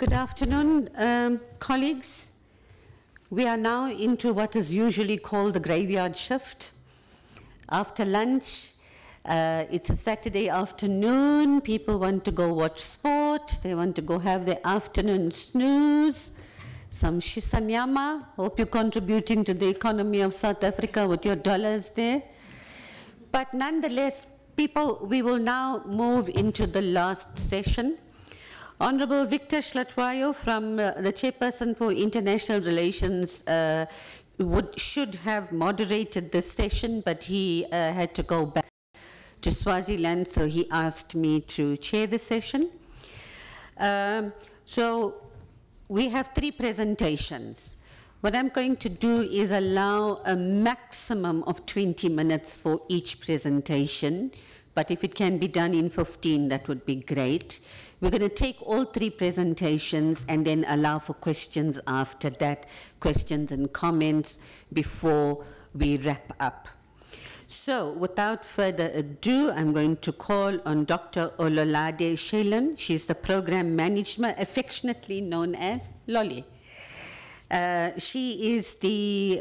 Good afternoon, colleagues. We are now into what is usually called the graveyard shift. After lunch, it's a Saturday afternoon. People want to go watch sport. They want to go have their afternoon snooze. Some shisanyama. Hope you're contributing to the economy of South Africa with your dollars there. But nonetheless, people, we will now move into the last session. Honorable Victor Schlatwayo, from the Chairperson for International Relations, should have moderated this session, but he had to go back to Swaziland, so he asked me to chair the session. So we have 3 presentations. What I'm going to do is allow a maximum of 20 minutes for each presentation, but if it can be done in 15, that would be great. We're going to take all 3 presentations and then allow for questions after that, questions and comments before we wrap up. So without further ado, I'm going to call on Dr. Ololade Shaylin. She's the program manager, affectionately known as Lolly. She is the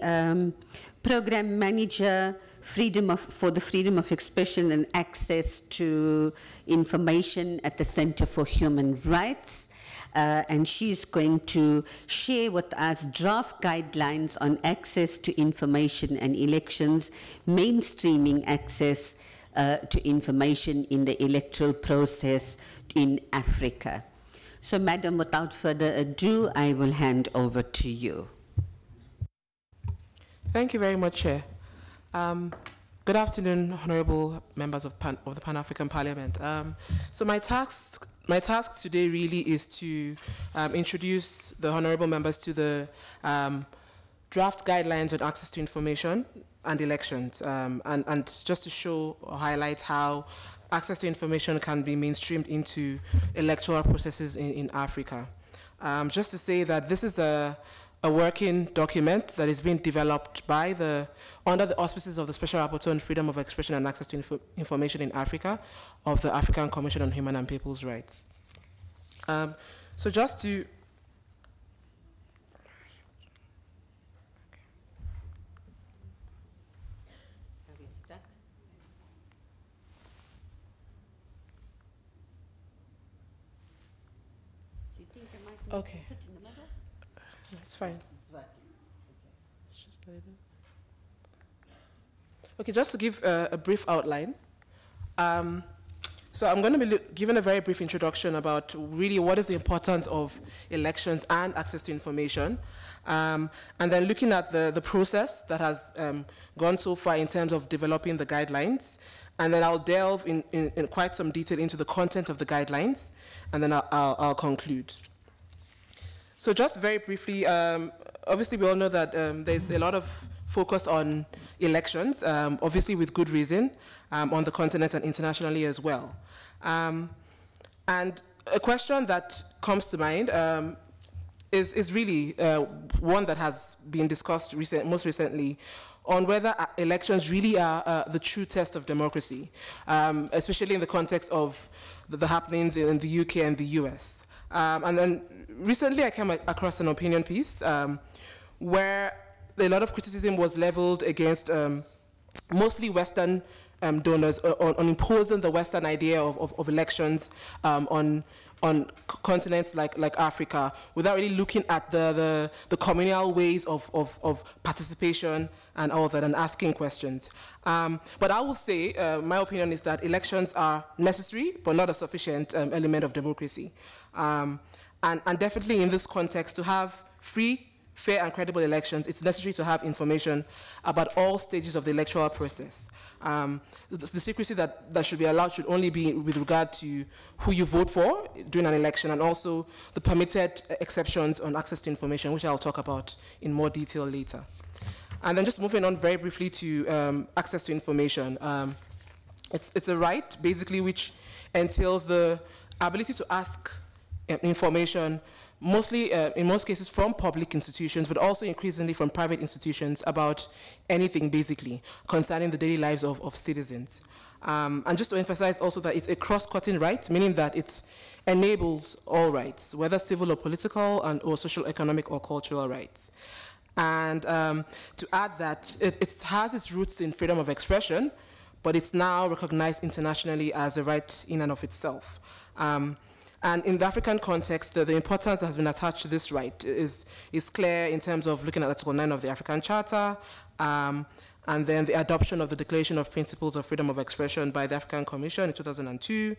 program manager for the freedom of expression and access to information at the Center for Human Rights. And she's going to share with us draft guidelines on access to information and elections, mainstreaming access to information in the electoral process in Africa. So, Madam, without further ado, I will hand over to you. Thank you very much, Chair. Good afternoon, honorable members of the Pan-African Parliament. So my task today really is to introduce the honorable members to the draft guidelines on access to information and elections, and just to show or highlight how access to information can be mainstreamed into electoral processes in Africa. Just to say that this is a working document that is being developed by under the auspices of the Special Rapporteur on Freedom of Expression and Access to Information in Africa of the African Commission on Human and People's Rights. So just to... Are we stuck? Do you think I might need to sit in the middle? It's fine. It's working. Let's just let it in. Okay, just to give a brief outline. So I'm going to be giving a very brief introduction about really what is the importance of elections and access to information, and then looking at the process that has gone so far in terms of developing the guidelines, and then I'll delve in quite some detail into the content of the guidelines, and then I'll conclude. So just very briefly, obviously we all know that there's a lot of focus on elections, obviously with good reason, on the continent and internationally as well. And a question that comes to mind is really one that has been discussed most recently on whether elections really are the true test of democracy, especially in the context of the happenings in the UK and the US. And then recently I came across an opinion piece where a lot of criticism was leveled against mostly Western donors on imposing the Western idea of elections on continents like Africa, without really looking at the communal ways of participation and all that, and asking questions. But I will say, my opinion is that elections are necessary, but not a sufficient element of democracy. And definitely in this context, to have free, fair and credible elections, it's necessary to have information about all stages of the electoral process. The secrecy that should be allowed should only be with regard to who you vote for during an election, and also the permitted exceptions on access to information, which I'll talk about in more detail later. And then just moving on very briefly to access to information. It's a right, basically, which entails the ability to ask information, mostly, in most cases, from public institutions, but also increasingly from private institutions about anything, basically, concerning the daily lives of citizens. And just to emphasize also that it's a cross-cutting right, meaning that it enables all rights, whether civil or political or social, economic or cultural rights. And to add that it has its roots in freedom of expression, but it's now recognized internationally as a right in and of itself. And in the African context, the importance that has been attached to this right is clear in terms of looking at Article 9 of the African Charter, and then the adoption of the Declaration of Principles of Freedom of Expression by the African Commission in 2002.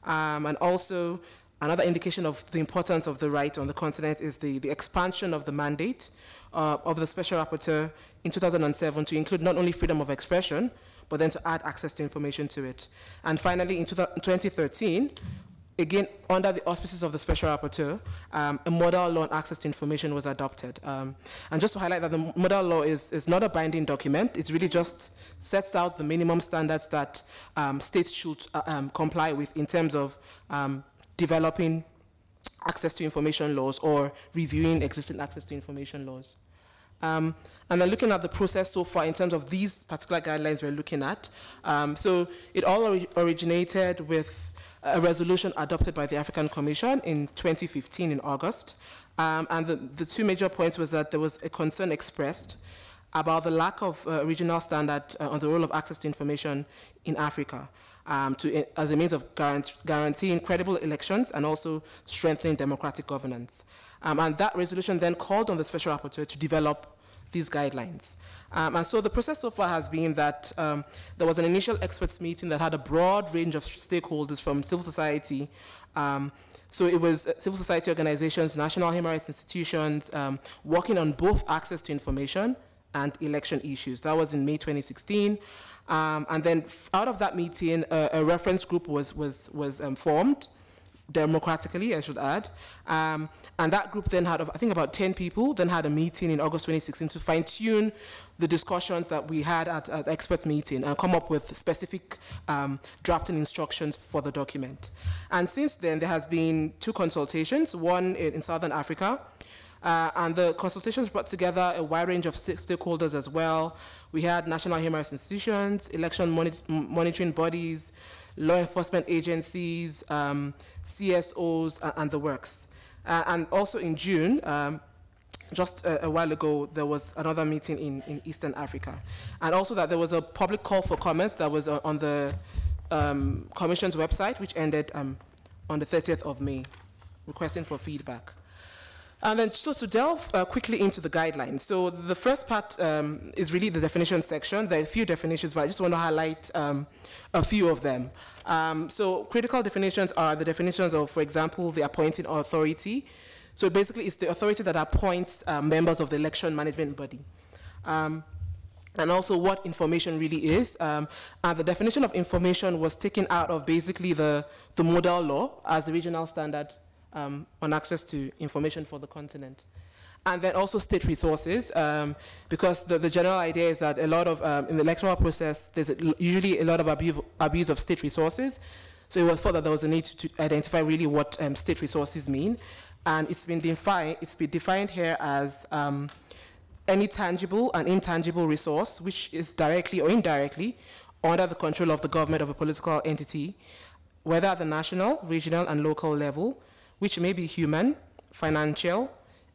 And also, another indication of the importance of the right on the continent is the expansion of the mandate of the Special Rapporteur in 2007 to include not only freedom of expression, but then to add access to information to it. And finally, in 2013, again, under the auspices of the Special Rapporteur, a model law on access to information was adopted. And just to highlight that the model law is not a binding document, it really just sets out the minimum standards that states should comply with in terms of developing access to information laws or reviewing existing access to information laws. And then looking at the process so far in terms of these particular guidelines we're looking at. So it all originated with a resolution adopted by the African Commission in 2015 in August. And the two major points was that there was a concern expressed about the lack of regional standard on the role of access to information in Africa as a means of guaranteeing credible elections and also strengthening democratic governance. And that resolution then called on the Special Rapporteur to develop these guidelines. And so the process so far has been that there was an initial experts meeting that had a broad range of stakeholders from civil society. So it was civil society organizations, national human rights institutions, working on both access to information and election issues. That was in May 2016. And then out of that meeting, a reference group was formed, democratically, I should add. And that group then had, I think, about 10 people, then had a meeting in August 2016 to fine-tune the discussions that we had at the experts meeting and come up with specific drafting instructions for the document. And since then, there has been 2 consultations, one in Southern Africa, and the consultations brought together a wide range of stakeholders as well. We had national human rights institutions, election monitoring bodies, law enforcement agencies, CSOs, and the works. And also in June, just a while ago, there was another meeting in Eastern Africa. And also that there was a public call for comments that was on the Commission's website, which ended on the 30th of May, requesting for feedback. And then so to delve quickly into the guidelines. So the first part is really the definition section. There are a few definitions, but I just want to highlight a few of them. So critical definitions are the definitions of, for example, the appointing authority. So basically it's the authority that appoints members of the election management body. And also what information really is. And the definition of information was taken out of basically the model law as the regional standard on access to information for the continent. And then also state resources, because the general idea is that a lot of, in the electoral process, there's usually a lot of abuse of state resources. So it was thought that there was a need to identify really what state resources mean. And it's been defined here as any tangible and intangible resource, which is directly or indirectly under the control of the government of a political entity, whether at the national, regional, and local level, which may be human, financial,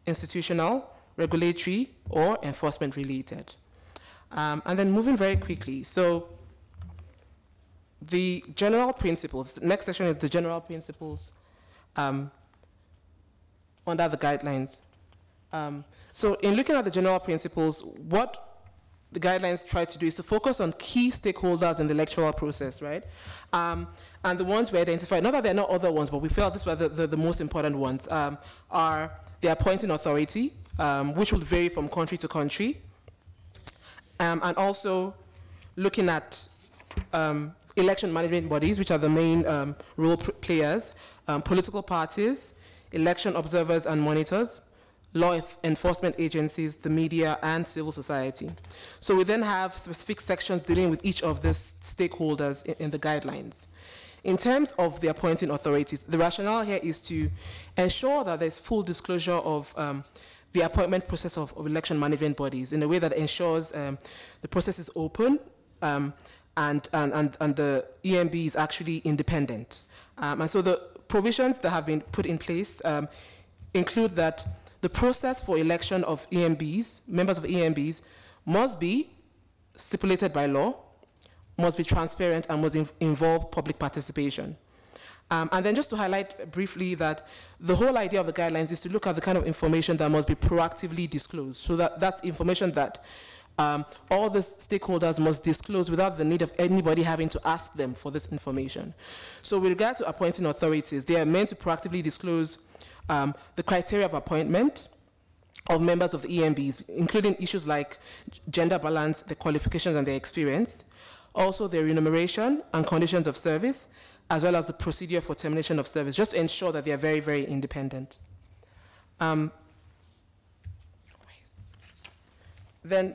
institutional, regulatory, or enforcement related. And then moving very quickly. So the general principles, the next section is the general principles under the guidelines. So in looking at the general principles, what the guidelines try to do is to focus on key stakeholders in the electoral process, right? And the ones we identified, not that there are not other ones, but we felt these were the most important ones, are the appointing authority, which will vary from country to country, and also looking at election management bodies, which are the main role players, political parties, election observers and monitors, law enforcement agencies, the media, and civil society. So we then have specific sections dealing with each of these stakeholders in the guidelines. In terms of the appointing authorities, the rationale here is to ensure that there's full disclosure of the appointment process of election management bodies in a way that ensures the process is open and the EMB is actually independent. And so the provisions that have been put in place include that the process for election of EMBs, members of EMBs, must be stipulated by law, must be transparent, and must involve public participation. And then just to highlight briefly that the whole idea of the guidelines is to look at the kind of information that must be proactively disclosed. So that's information that all the stakeholders must disclose without the need of anybody having to ask them for this information. So with regard to appointing authorities, they are meant to proactively disclose the criteria of appointment of members of the EMBs, including issues like gender balance, their qualifications and their experience, also their remuneration and conditions of service, as well as the procedure for termination of service, just to ensure that they are very, very independent. Then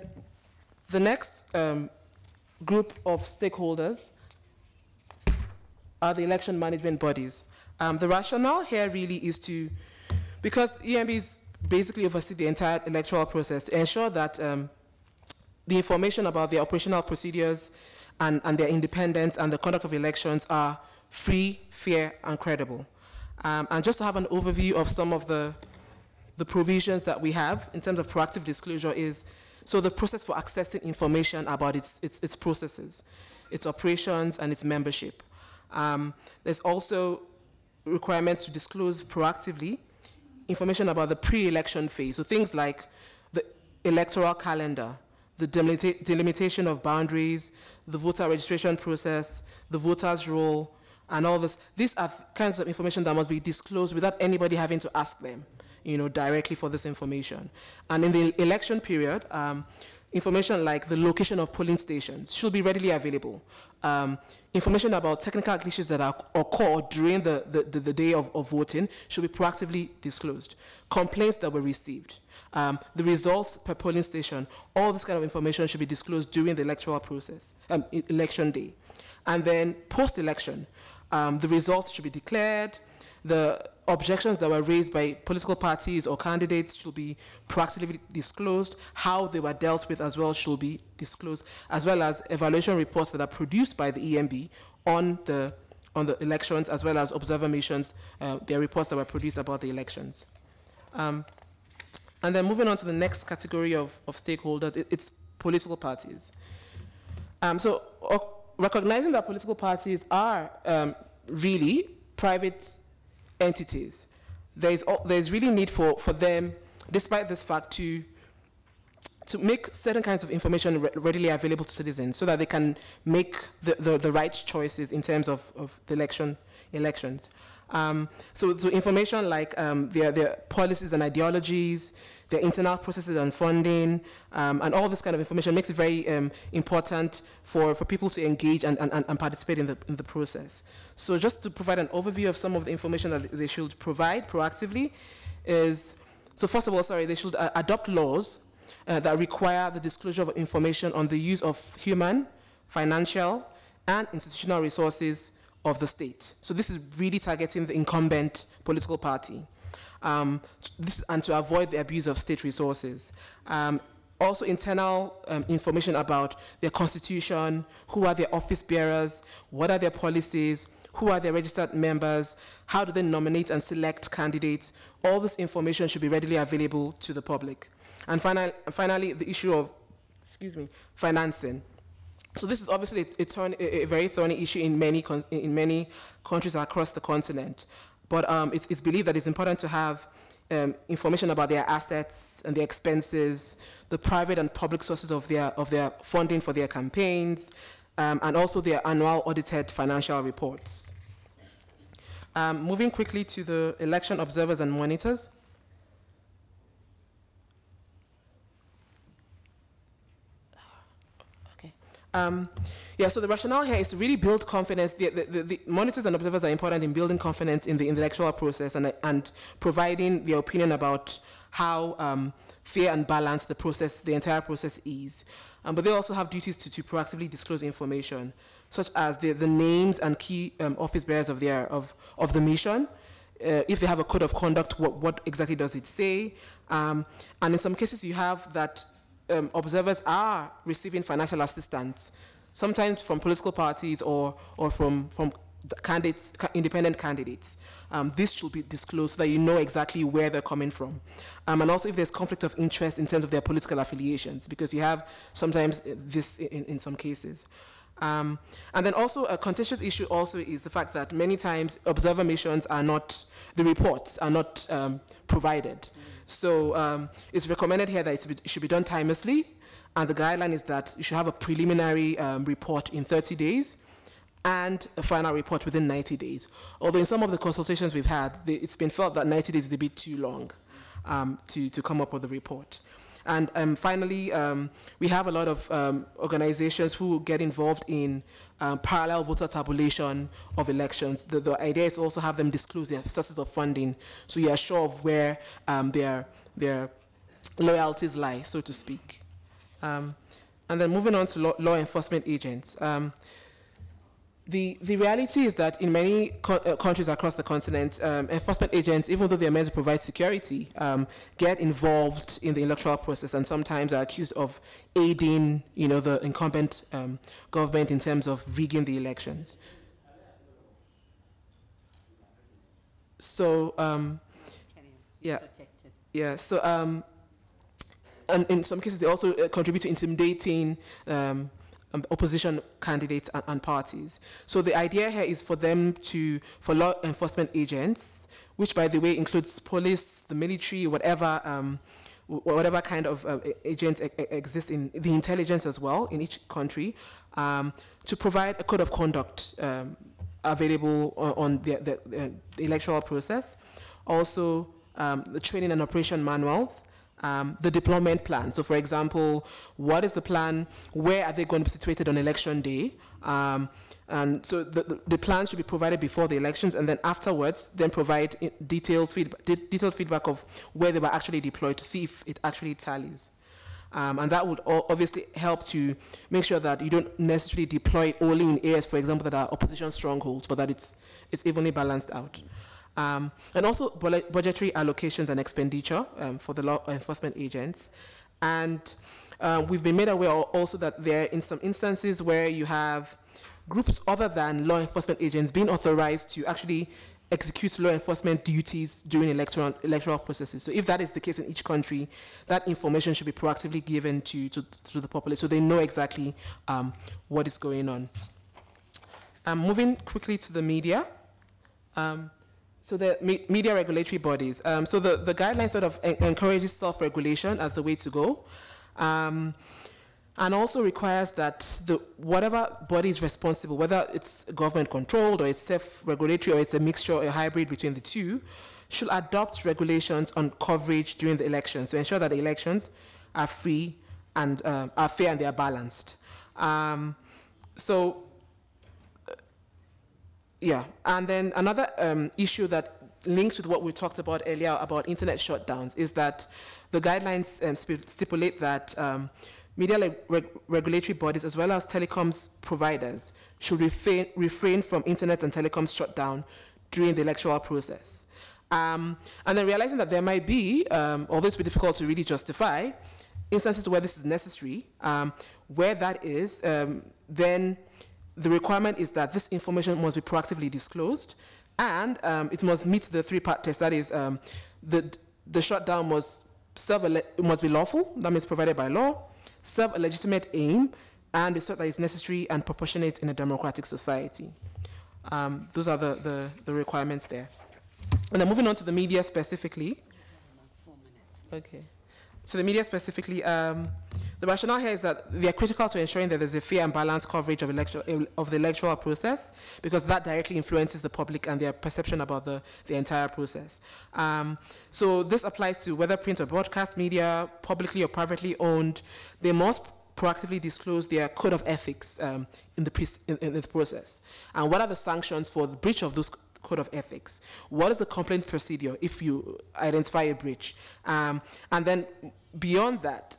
the next group of stakeholders are the election management bodies. The rationale here really is to, because EMBs basically oversee the entire electoral process, to ensure that the information about their operational procedures and their independence and the conduct of elections are free, fair, and credible. And just to have an overview of some of the provisions that we have in terms of proactive disclosure is, so the process for accessing information about its processes, its operations, and its membership. There's also requirement to disclose proactively information about the pre-election phase, so things like the electoral calendar, the delimitation of boundaries, the voter registration process, the voters' roll, and all this. These are kinds of information that must be disclosed without anybody having to ask them, directly for this information. And in the election period, information like the location of polling stations should be readily available. Information about technical glitches that occur during the day of voting should be proactively disclosed. Complaints that were received, the results per polling station, all this kind of information should be disclosed during the electoral process, election day. And then post-election, the results should be declared. The objections that were raised by political parties or candidates should be proactively disclosed. How they were dealt with as well should be disclosed, as well as evaluation reports that are produced by the EMB on the elections, as well as observer missions, their reports that were produced about the elections. And then moving on to the next category of stakeholders, it's political parties. So recognizing that political parties are really private entities, there's really need for them, despite this fact, to make certain kinds of information readily available to citizens so that they can make the right choices in terms of the elections. So information like their policies and ideologies, their internal processes and funding, and all this kind of information makes it very important for people to engage and participate in the process. So just to provide an overview of some of the information that they should provide proactively is, so first of all, they should adopt laws that require the disclosure of information on the use of human, financial, and institutional resources of the state. So this is really targeting the incumbent political party, and to avoid the abuse of state resources. Also internal information about their constitution, who are their office bearers, what are their policies, who are their registered members, how do they nominate and select candidates. All this information should be readily available to the public. And finally, the issue of, financing. So this is obviously a very thorny issue in many countries across the continent. But it's believed that it's important to have information about their assets and their expenses, the private and public sources of their funding for their campaigns, and also their annual audited financial reports. Moving quickly to the election observers and monitors. So the rationale here is to really build confidence. The monitors and observers are important in building confidence in the electoral process and providing their opinion about how fair and balanced the entire process is. But they also have duties to proactively disclose information, such as the names and key office bearers of the mission. If they have a code of conduct, what exactly does it say? And in some cases, you have that observers are receiving financial assistance. sometimes from political parties or from the candidates, independent candidates. This should be disclosed so that you know exactly where they're coming from. And also if there's conflict of interest in terms of their political affiliations, because you have sometimes this in some cases. And then also a contentious issue also is the fact that many times observer missions are not, the reports are not provided. So it's recommended here that it should be done timelessly, and the guideline is that you should have a preliminary report in 30 days and a final report within 90 days. Although in some of the consultations we've had, it's been felt that 90 days is a bit too long to come up with a report. And finally, we have a lot of organizations who get involved in parallel voter tabulation of elections. The idea is to also have them disclose their sources of funding, so you are sure of where their loyalties lie, so to speak. And then moving on to law enforcement agents. The reality is that in many countries across the continent, enforcement agents, even though they are meant to provide security, get involved in the electoral process and sometimes are accused of aiding, the incumbent government in terms of rigging the elections. So, so, and in some cases, they also contribute to intimidating opposition candidates and parties. So the idea here is for law enforcement agents, which by the way includes police, the military, whatever kind of agents exist in the intelligence as well in each country, to provide a code of conduct available on the electoral process. Also, the training and operation manuals. The deployment plan. So for example, what is the plan? Where are they going to be situated on election day? And so the plans should be provided before the elections, and then afterwards, then provide detailed feedback of where they were actually deployed to see if it actually tallies. And that would obviously help to make sure that you don't necessarily deploy it only in areas, for example, that are opposition strongholds, but that it's evenly balanced out. And also budgetary allocations and expenditure for the law enforcement agents. And we've been made aware also that there are in some instances where you have groups other than law enforcement agents being authorized to actually execute law enforcement duties during electoral processes. So if that is the case in each country, that information should be proactively given to the populace so they know exactly what is going on. Moving quickly to the media. So the media regulatory bodies. So the guideline sort of encourages self-regulation as the way to go, and also requires that whatever body is responsible, whether it's government-controlled or it's self-regulatory or it's a mixture or a hybrid between the two, should adopt regulations on coverage during the elections to ensure that the elections are free and are fair and they are balanced. Yeah, and then another issue that links with what we talked about earlier about internet shutdowns is that the guidelines stipulate that media regulatory bodies as well as telecoms providers should refrain from internet and telecoms shutdown during the electoral process. And then realizing that there might be, although it's difficult to really justify, instances where this is necessary, where that is, then the requirement is that this information must be proactively disclosed, and it must meet the three-part test. That is, the shutdown must be lawful, that means provided by law, serve a legitimate aim, and be such that it's necessary and proportionate in a democratic society. Those are the requirements there. And then moving on to the media specifically. Okay. So the media specifically, the rationale here is that they are critical to ensuring that there's a fair and balanced coverage of the electoral process, because that directly influences the public and their perception about the entire process. So this applies to whether print or broadcast media, publicly or privately owned. They must proactively disclose their code of ethics in the process. And what are the sanctions for the breach of those code of ethics? What is the complaint procedure if you identify a breach? And then beyond that,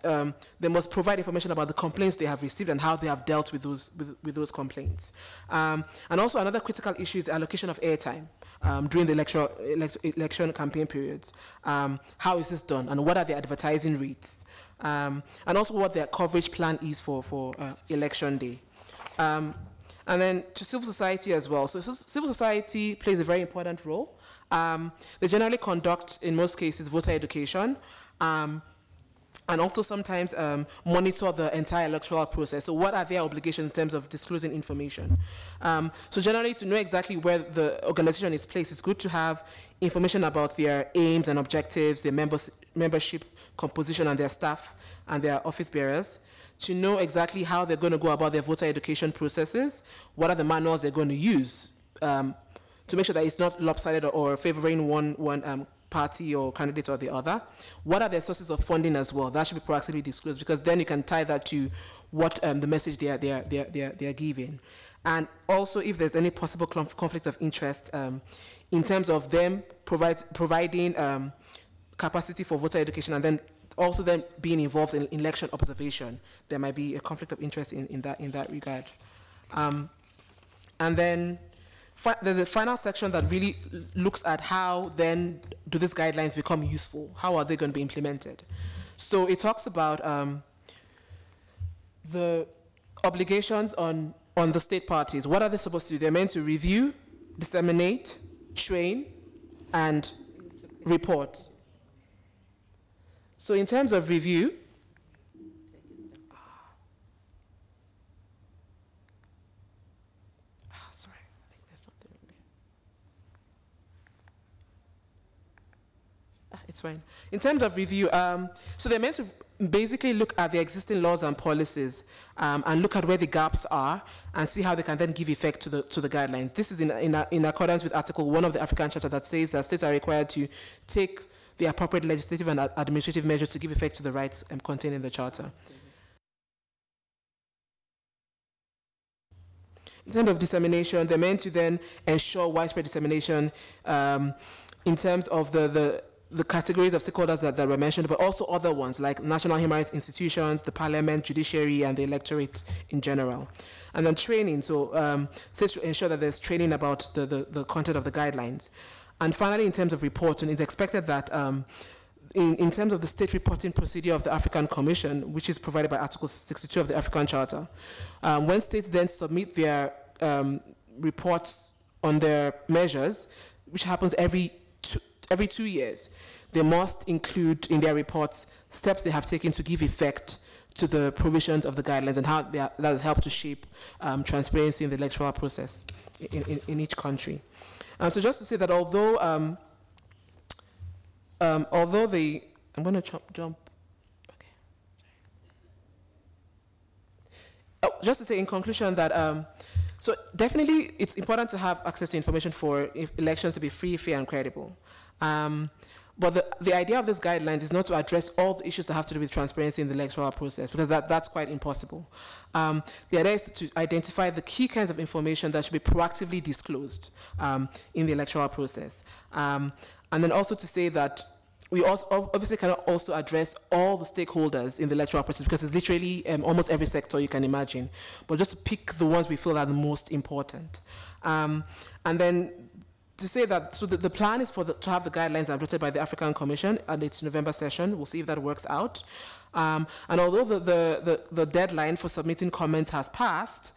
they must provide information about the complaints they have received and how they have dealt with those complaints. And also another critical issue is the allocation of airtime during the election campaign periods. How is this done, and what are the advertising rates? And also what their coverage plan is for election day. And then to civil society as well. So civil society plays a very important role. They generally conduct, in most cases, voter education. And also sometimes monitor the entire electoral process. So what are their obligations in terms of disclosing information? So generally, to know exactly where the organization is placed, it's good to have information about their aims and objectives, their membership composition and their staff and their office bearers, to know exactly how they're going to go about their voter education processes, what are the manuals they're going to use, to make sure that it's not lopsided or favoring one party or candidate or the other. What are their sources of funding as well? That should be proactively disclosed, because then you can tie that to what the message they are giving. And also, if there's any possible conflict of interest in terms of them providing capacity for voter education and then also then being involved in election observation, there might be a conflict of interest in that regard. And then there's a final section that really looks at how then do these guidelines become useful? How are they going to be implemented? So it talks about the obligations on the state parties. What are they supposed to do? They're meant to review, disseminate, train, and report. So in terms of review, sorry, I think there's something in there. It's fine. In terms of review, so they're meant to basically look at the existing laws and policies and look at where the gaps are and see how they can then give effect to the guidelines. This is in accordance with Article 1 of the African Charter that says that states are required to take the appropriate legislative and administrative measures to give effect to the rights contained in the Charter. In terms of dissemination, they're meant to then ensure widespread dissemination in terms of the categories of stakeholders that were mentioned, but also other ones like national human rights institutions, the parliament, judiciary, and the electorate in general. And then training, so states to ensure that there's training about the content of the guidelines. And finally, in terms of reporting, it's expected that in terms of the state reporting procedure of the African Commission, which is provided by Article 62 of the African Charter, when states then submit their reports on their measures, which happens every 2 years, they must include in their reports steps they have taken to give effect to the provisions of the guidelines and how that has helped to shape transparency in the electoral process in each country. So just to say that although I'm going to jump. Okay. Oh, just to say in conclusion that so definitely it's important to have access to information for elections to be free, fair, and credible. But the idea of these guidelines is not to address all the issues that have to do with transparency in the electoral process, because that's quite impossible. The idea is to identify the key kinds of information that should be proactively disclosed in the electoral process. And then also to say that we also obviously cannot also address all the stakeholders in the electoral process, because it's literally almost every sector you can imagine, but just to pick the ones we feel are the most important. And then to say that, so the plan is to have the guidelines adopted by the African Commission at its November session. We'll see if that works out. And although the deadline for submitting comments has passed,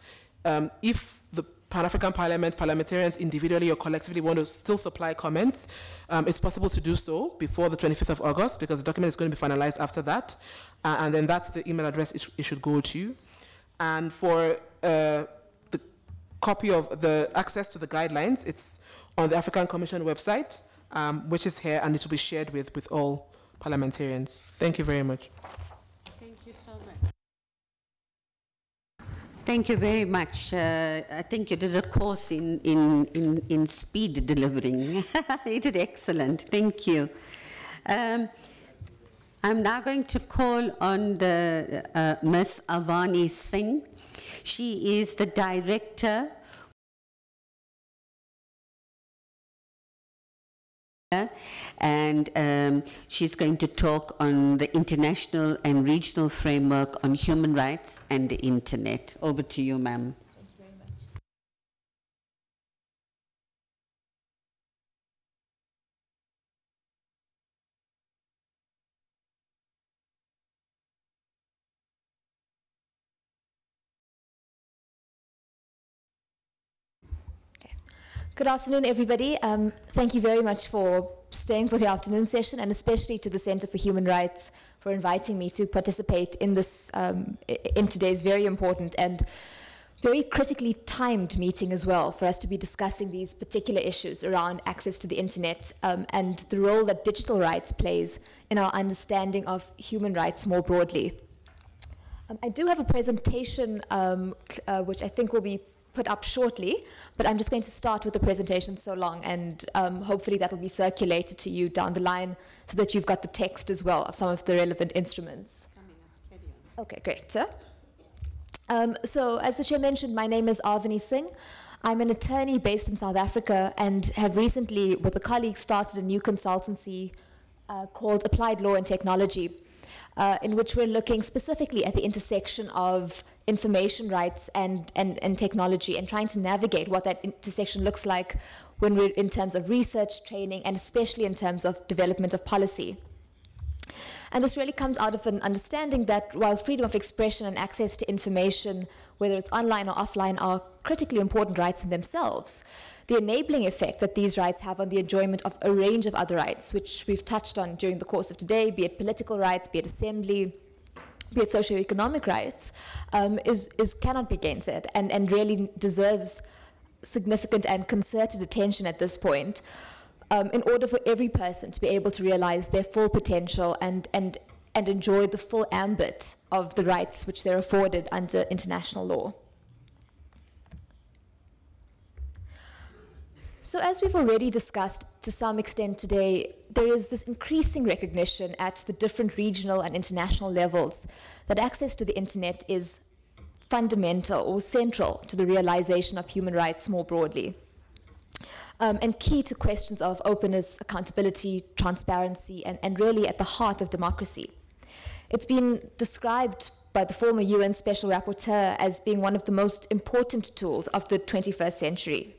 if the Pan-African Parliament, parliamentarians individually or collectively want to still supply comments, it's possible to do so before the 25th of August, because the document is going to be finalized after that. And then that's the email address it should go to. And for the copy of the access to the guidelines, it's on the African Commission website, which is here, and it will be shared with all parliamentarians. Thank you very much. Thank you so much. Thank you very much. I think you did a course in speed delivering. You did excellent. Thank you. I'm now going to call on the Ms. Avani Singh. She is the director and she's going to talk on the international and regional framework on human rights and the internet. Over to you, ma'am. Good afternoon, everybody. Thank you very much for staying for the afternoon session, and especially to the Center for Human Rights for inviting me to participate in this, in today's very important and very critically timed meeting as well, for us to be discussing these particular issues around access to the internet and the role that digital rights plays in our understanding of human rights more broadly. I do have a presentation which I think will be put up shortly, but I'm just going to start with the presentation so long, and hopefully that will be circulated to you down the line so that you've got the text as well of some of the relevant instruments. Okay, great. So as the chair mentioned, my name is Arvani Singh. I'm an attorney based in South Africa and have recently, with a colleague, started a new consultancy called Applied Law and Technology, in which we're looking specifically at the intersection of information rights and technology, and trying to navigate what that intersection looks like when we're in terms of research, training, and especially in terms of development of policy. And this really comes out of an understanding that while freedom of expression and access to information, whether it's online or offline, are critically important rights in themselves, the enabling effect that these rights have on the enjoyment of a range of other rights, which we've touched on during the course of today, be it political rights, be it assembly, be it socioeconomic rights, cannot be gainsaid and really deserves significant and concerted attention at this point, in order for every person to be able to realize their full potential and enjoy the full ambit of the rights which they're afforded under international law. So as we've already discussed to some extent today, there is this increasing recognition at the different regional and international levels that access to the internet is fundamental or central to the realization of human rights more broadly, and key to questions of openness, accountability, transparency, and really at the heart of democracy. It's been described by the former UN Special Rapporteur as being one of the most important tools of the 21st century.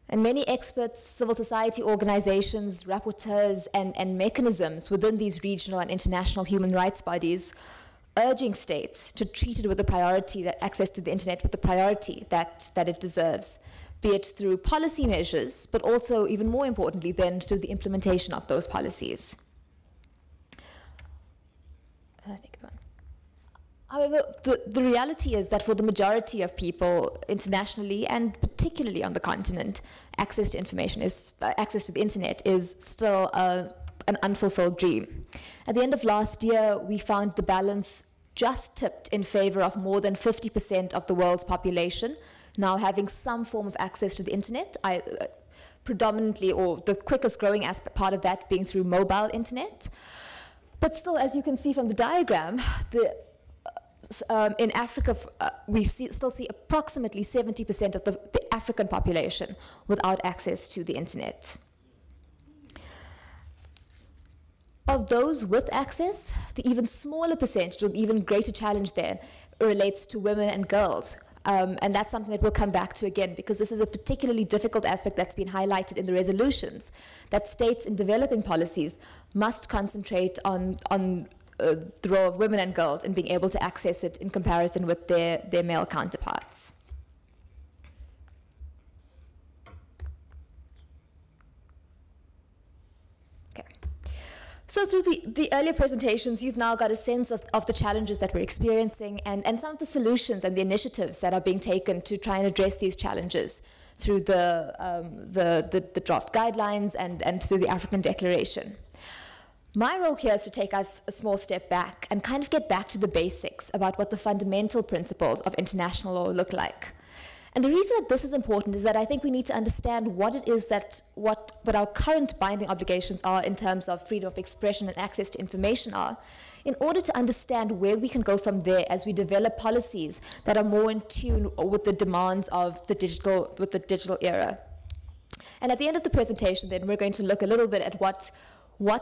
And many experts, civil society organizations, rapporteurs, and mechanisms within these regional and international human rights bodies urging states to treat it with the priority, that access to the internet with the priority that it deserves, be it through policy measures, but also, even more importantly, then through the implementation of those policies. However, the reality is that for the majority of people internationally, and particularly on the continent, access to information access to the internet is still an unfulfilled dream. At the end of last year, we found the balance just tipped in favor of more than 50% of the world's population now having some form of access to the internet, predominantly, or the quickest growing part of that being through mobile internet. But still, as you can see from the diagram, in Africa, we still see approximately 70% of the African population without access to the internet. Of those with access, the even smaller percentage, or the even greater challenge there, relates to women and girls. And that's something that we'll come back to again, because this is a particularly difficult aspect that's been highlighted in the resolutions, that states in developing policies must concentrate on the role of women and girls in being able to access it in comparison with their male counterparts. Okay. So through the earlier presentations, you've now got a sense of the challenges that we're experiencing and some of the solutions and the initiatives that are being taken to try and address these challenges through the draft guidelines and through the African Declaration. My role here is to take us a small step back and kind of get back to the basics about what the fundamental principles of international law look like. And the reason that this is important is that I think we need to understand what it is what our current binding obligations are in terms of freedom of expression and access to information are, in order to understand where we can go from there as we develop policies that are more in tune with the demands of the digital era. And at the end of the presentation, then, we're going to look a little bit at what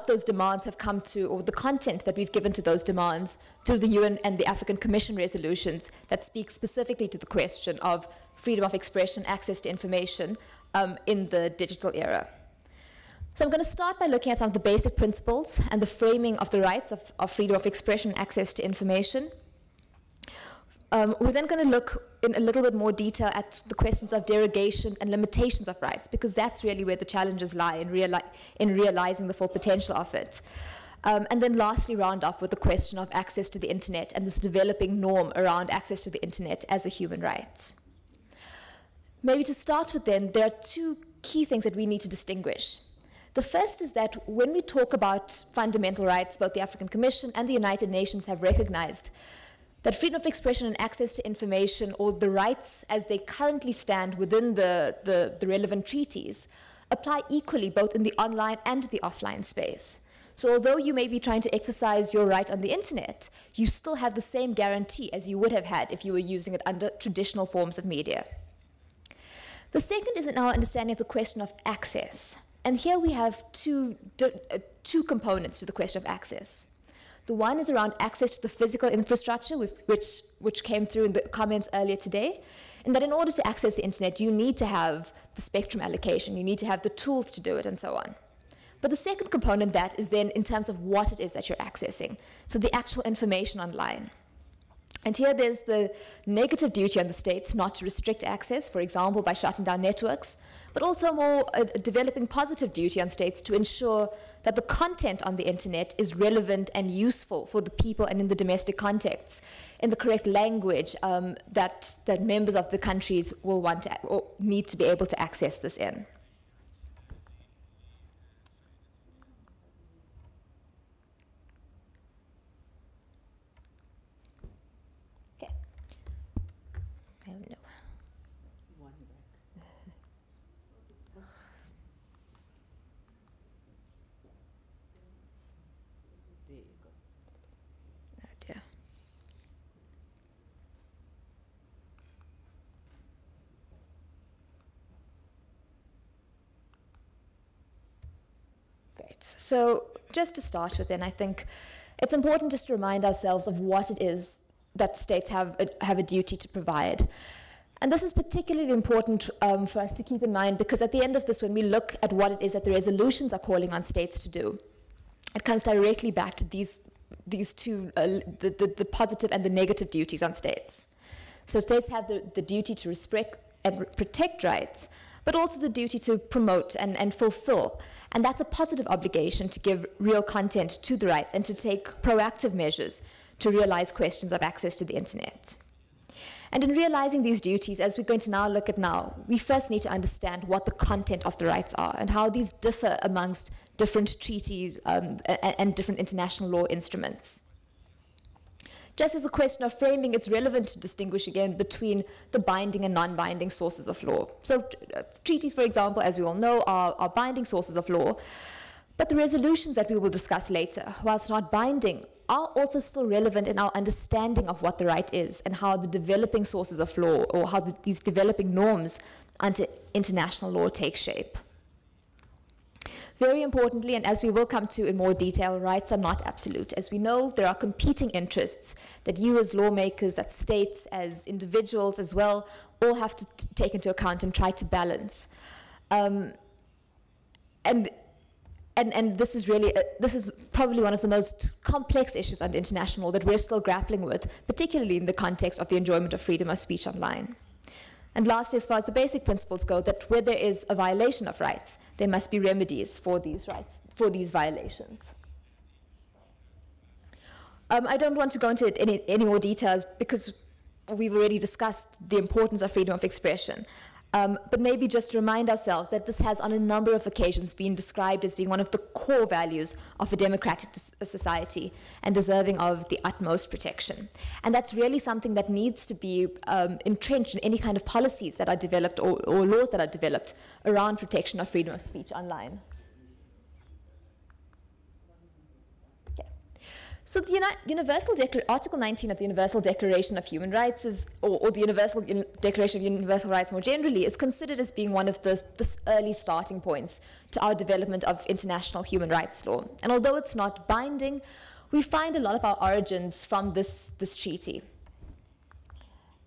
those demands have come to, or the content that we've given to those demands through the UN and the African Commission resolutions that speak specifically to the question of freedom of expression, access to information in the digital era. So I'm going to start by looking at some of the basic principles and the framing of the rights of freedom of expression and access to information. We're then going to look in a little bit more detail at the questions of derogation and limitations of rights, because that's really where the challenges lie in realizing the full potential of it. And then lastly, round off with the question of access to the internet and this developing norm around access to the internet as a human right. Maybe to start with then, there are two key things that we need to distinguish. The first is that when we talk about fundamental rights, both the African Commission and the United Nations have recognized that freedom of expression and access to information, or the rights as they currently stand within the relevant treaties, apply equally both in the online and the offline space. So although you may be trying to exercise your right on the internet, you still have the same guarantee as you would have had if you were using it under traditional forms of media. The second is in our understanding of the question of access. And here we have two components to the question of access. The one is around access to the physical infrastructure, which came through in the comments earlier today, and that in order to access the internet, you need to have the spectrum allocation, you need to have the tools to do it, and so on. But the second component that is then in terms of what it is that you're accessing, so the actual information online. And here there's the negative duty on the states not to restrict access, for example, by shutting down networks, but also a developing positive duty on states to ensure that the content on the internet is relevant and useful for the people and in the domestic contexts, in the correct language that members of the countries will want to or need to be able to access this in. So just to start with then, I think it's important just to remind ourselves of what it is that states have a duty to provide. And this is particularly important for us to keep in mind, because at the end of this, when we look at what it is that the resolutions are calling on states to do, it comes directly back to these two, the positive and the negative duties on states. So states have the duty to respect and protect rights, but also the duty to promote and fulfill. And that's a positive obligation to give real content to the rights and to take proactive measures to realize questions of access to the internet. And in realizing these duties, as we're going to now look at now, we first need to understand what the content of the rights are and how these differ amongst different treaties and different international law instruments. Just as a question of framing, it's relevant to distinguish again between the binding and non-binding sources of law. So treaties, for example, as we all know, are binding sources of law, but the resolutions that we will discuss later, whilst not binding, are also still relevant in our understanding of what the right is and how the developing sources of law, or how these developing norms under international law take shape. Very importantly, and as we will come to in more detail, rights are not absolute. As we know, there are competing interests that you as lawmakers, that states, as individuals as well, all have to take into account and try to balance. And this is really, this is probably one of the most complex issues under international law that we're still grappling with, particularly in the context of the enjoyment of freedom of speech online. And lastly, as far as the basic principles go, that where there is a violation of rights, there must be remedies for these rights, for these violations. I don't want to go into any more details because we've already discussed the importance of freedom of expression. But maybe just remind ourselves that this has on a number of occasions been described as being one of the core values of a democratic society and deserving of the utmost protection. And that's really something that needs to be entrenched in any kind of policies that are developed or laws that are developed around protection of freedom of speech online. So the Article 19 of the Universal Declaration of Human Rights is, or the Universal Declaration of Universal Rights more generally, is considered as being one of the early starting points to our development of international human rights law. And although it's not binding, we find a lot of our origins from this treaty.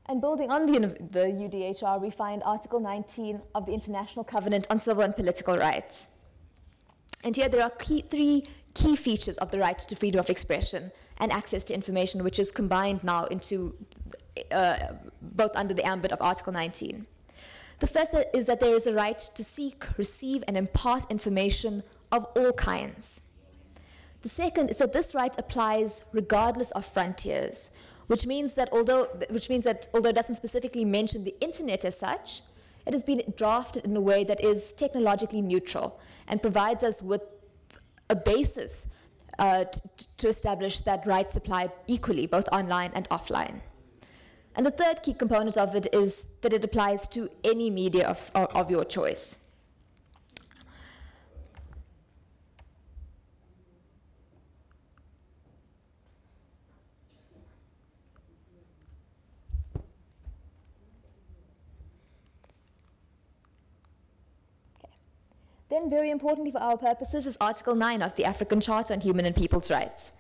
And building on the UDHR, we find Article 19 of the International Covenant on Civil and Political Rights. And here there are three key features of the right to freedom of expression and access to information, which is combined now into both under the ambit of Article 19. The first is that there is a right to seek, receive, and impart information of all kinds. The second is that this right applies regardless of frontiers, which means that although it doesn't specifically mention the internet as such, it has been drafted in a way that is technologically neutral and provides us with a basis to establish that rights apply equally, both online and offline. And the third key component of it is that it applies to any media of your choice. Then, very importantly for our purposes, is Article 9 of the African Charter on Human and People's Rights,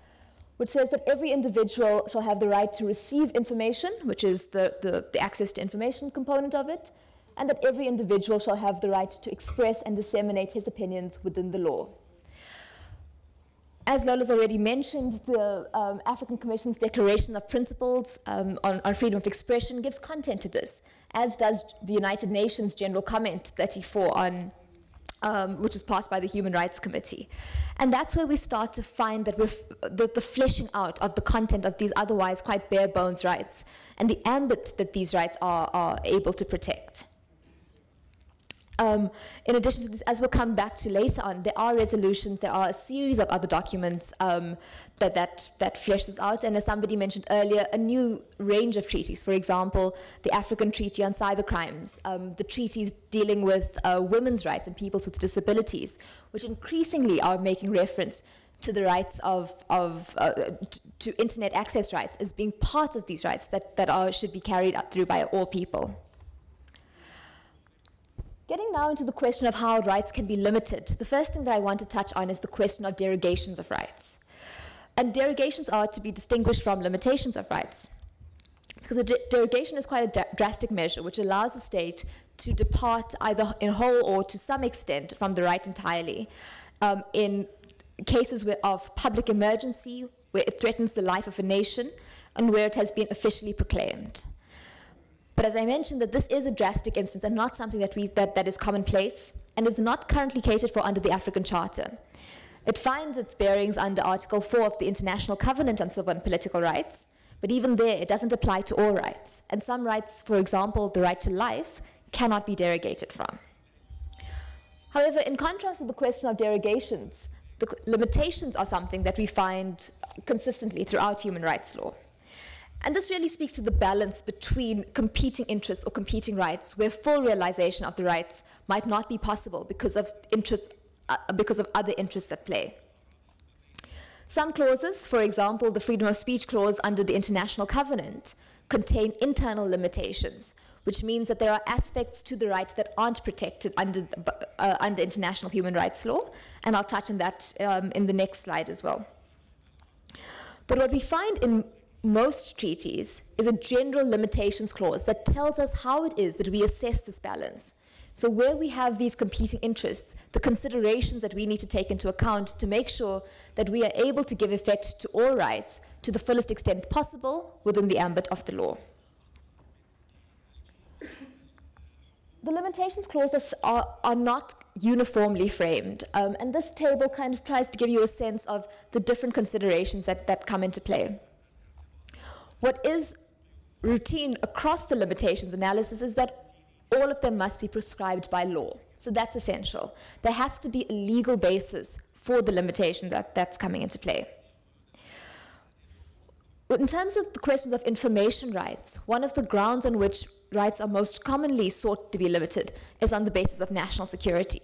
which says that every individual shall have the right to receive information, which is the access to information component of it, and that every individual shall have the right to express and disseminate his opinions within the law. As Lola's already mentioned, the African Commission's Declaration of Principles on Freedom of Expression gives content to this, as does the United Nations General Comment 34 on which was passed by the Human Rights Committee. And that's where we start to find that the fleshing out of the content of these otherwise quite bare bones rights and the ambit that these rights are able to protect. In addition to this, as we'll come back to later on, there are resolutions, there are a series of other documents that flesh this out, and as somebody mentioned earlier, a new range of treaties. For example, the African Treaty on Cybercrimes, the treaties dealing with women's rights and peoples with disabilities, which increasingly are making reference to the rights to internet access rights as being part of these rights that should be carried out through by all people. Getting now into the question of how rights can be limited, the first thing that I want to touch on is the question of derogations of rights. And derogations are to be distinguished from limitations of rights, because a derogation is quite a drastic measure which allows the state to depart either in whole or to some extent from the right entirely in cases of public emergency, where it threatens the life of a nation and where it has been officially proclaimed. But as I mentioned, that this is a drastic instance and not something that is commonplace and is not currently catered for under the African Charter. It finds its bearings under Article 4 of the International Covenant on Civil and Political Rights, but even there it doesn't apply to all rights. And some rights, for example, the right to life, cannot be derogated from. However, in contrast to the question of derogations, the limitations are something that we find consistently throughout human rights law. And this really speaks to the balance between competing interests or competing rights, where full realization of the rights might not be possible because of other interests at play. Some clauses, for example, the freedom of speech clause under the International Covenant, contain internal limitations, which means that there are aspects to the right that aren't protected under international human rights law, and I'll touch on that in the next slide as well. But what we find in most treaties is a general limitations clause that tells us how it is that we assess this balance. So where we have these competing interests, the considerations that we need to take into account to make sure that we are able to give effect to all rights to the fullest extent possible within the ambit of the law. The limitations clauses are not uniformly framed, and this table kind of tries to give you a sense of the different considerations that come into play. What is routine across the limitations analysis is that all of them must be prescribed by law. So that's essential. There has to be a legal basis for the limitation that's coming into play. In terms of the questions of information rights, one of the grounds on which rights are most commonly sought to be limited is on the basis of national security.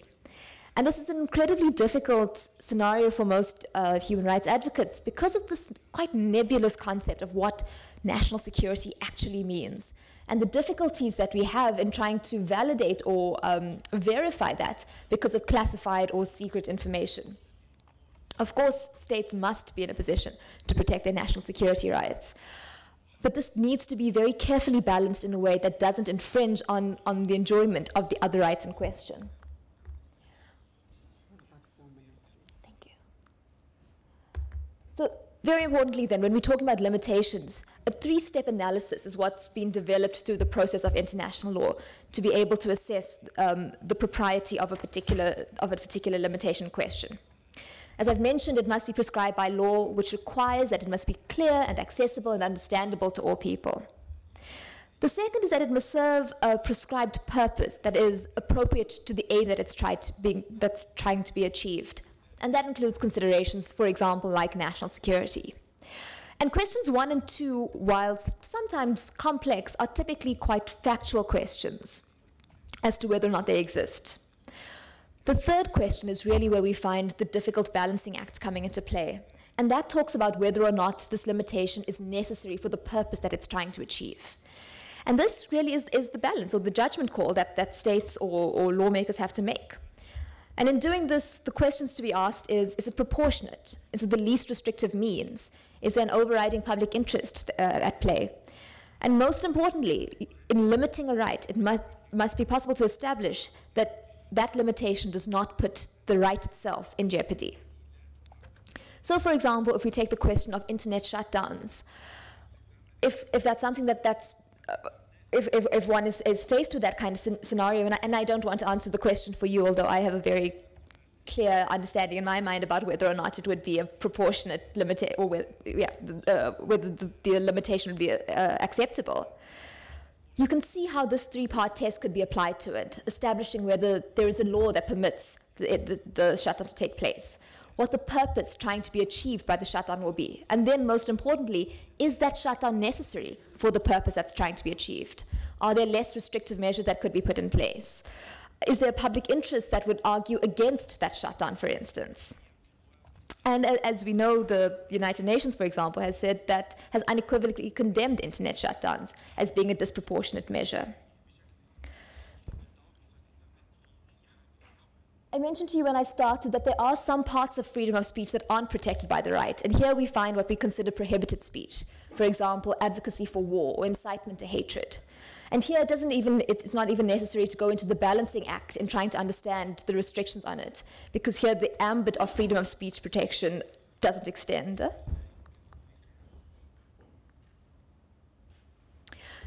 And this is an incredibly difficult scenario for most human rights advocates because of this quite nebulous concept of what national security actually means, and the difficulties that we have in trying to validate or verify that because of classified or secret information. Of course, states must be in a position to protect their national security rights, but this needs to be very carefully balanced in a way that doesn't infringe on the enjoyment of the other rights in question. So very importantly then, when we're talking about limitations, a three-step analysis is what's been developed through the process of international law to be able to assess the propriety of a particular limitation question. As I've mentioned, it must be prescribed by law, which requires that it must be clear and accessible and understandable to all people. The second is that it must serve a prescribed purpose that is appropriate to the aim that that's trying to be achieved. And that includes considerations, for example, like national security. And questions 1 and 2, whilst sometimes complex, are typically quite factual questions as to whether or not they exist. The third question is really where we find the difficult balancing act coming into play. And that talks about whether or not this limitation is necessary for the purpose that it's trying to achieve. And this really is the balance or the judgment call that states or lawmakers have to make. And in doing this, the questions to be asked is it proportionate? Is it the least restrictive means? Is there an overriding public interest at play? And most importantly, in limiting a right, it must be possible to establish that limitation does not put the right itself in jeopardy. So, for example, if we take the question of internet shutdowns, if that's something if one is faced with that kind of scenario, and I don't want to answer the question for you, although I have a very clear understanding in my mind about whether or not it would be a proportionate limitation, or whether the limitation would be acceptable. You can see how this three-part test could be applied to it, establishing whether there is a law that permits the shutdown to take place, what the purpose trying to be achieved by the shutdown will be, and then most importantly, is that shutdown necessary for the purpose that's trying to be achieved? Are there less restrictive measures that could be put in place? Is there a public interest that would argue against that shutdown, for instance? And as we know, the United Nations, for example, has unequivocally condemned internet shutdowns as being a disproportionate measure. I mentioned to you when I started that there are some parts of freedom of speech that aren't protected by the right, and here we find what we consider prohibited speech. For example, advocacy for war or incitement to hatred. And here it's not even necessary to go into the balancing act in trying to understand the restrictions on it, because here the ambit of freedom of speech protection doesn't extend.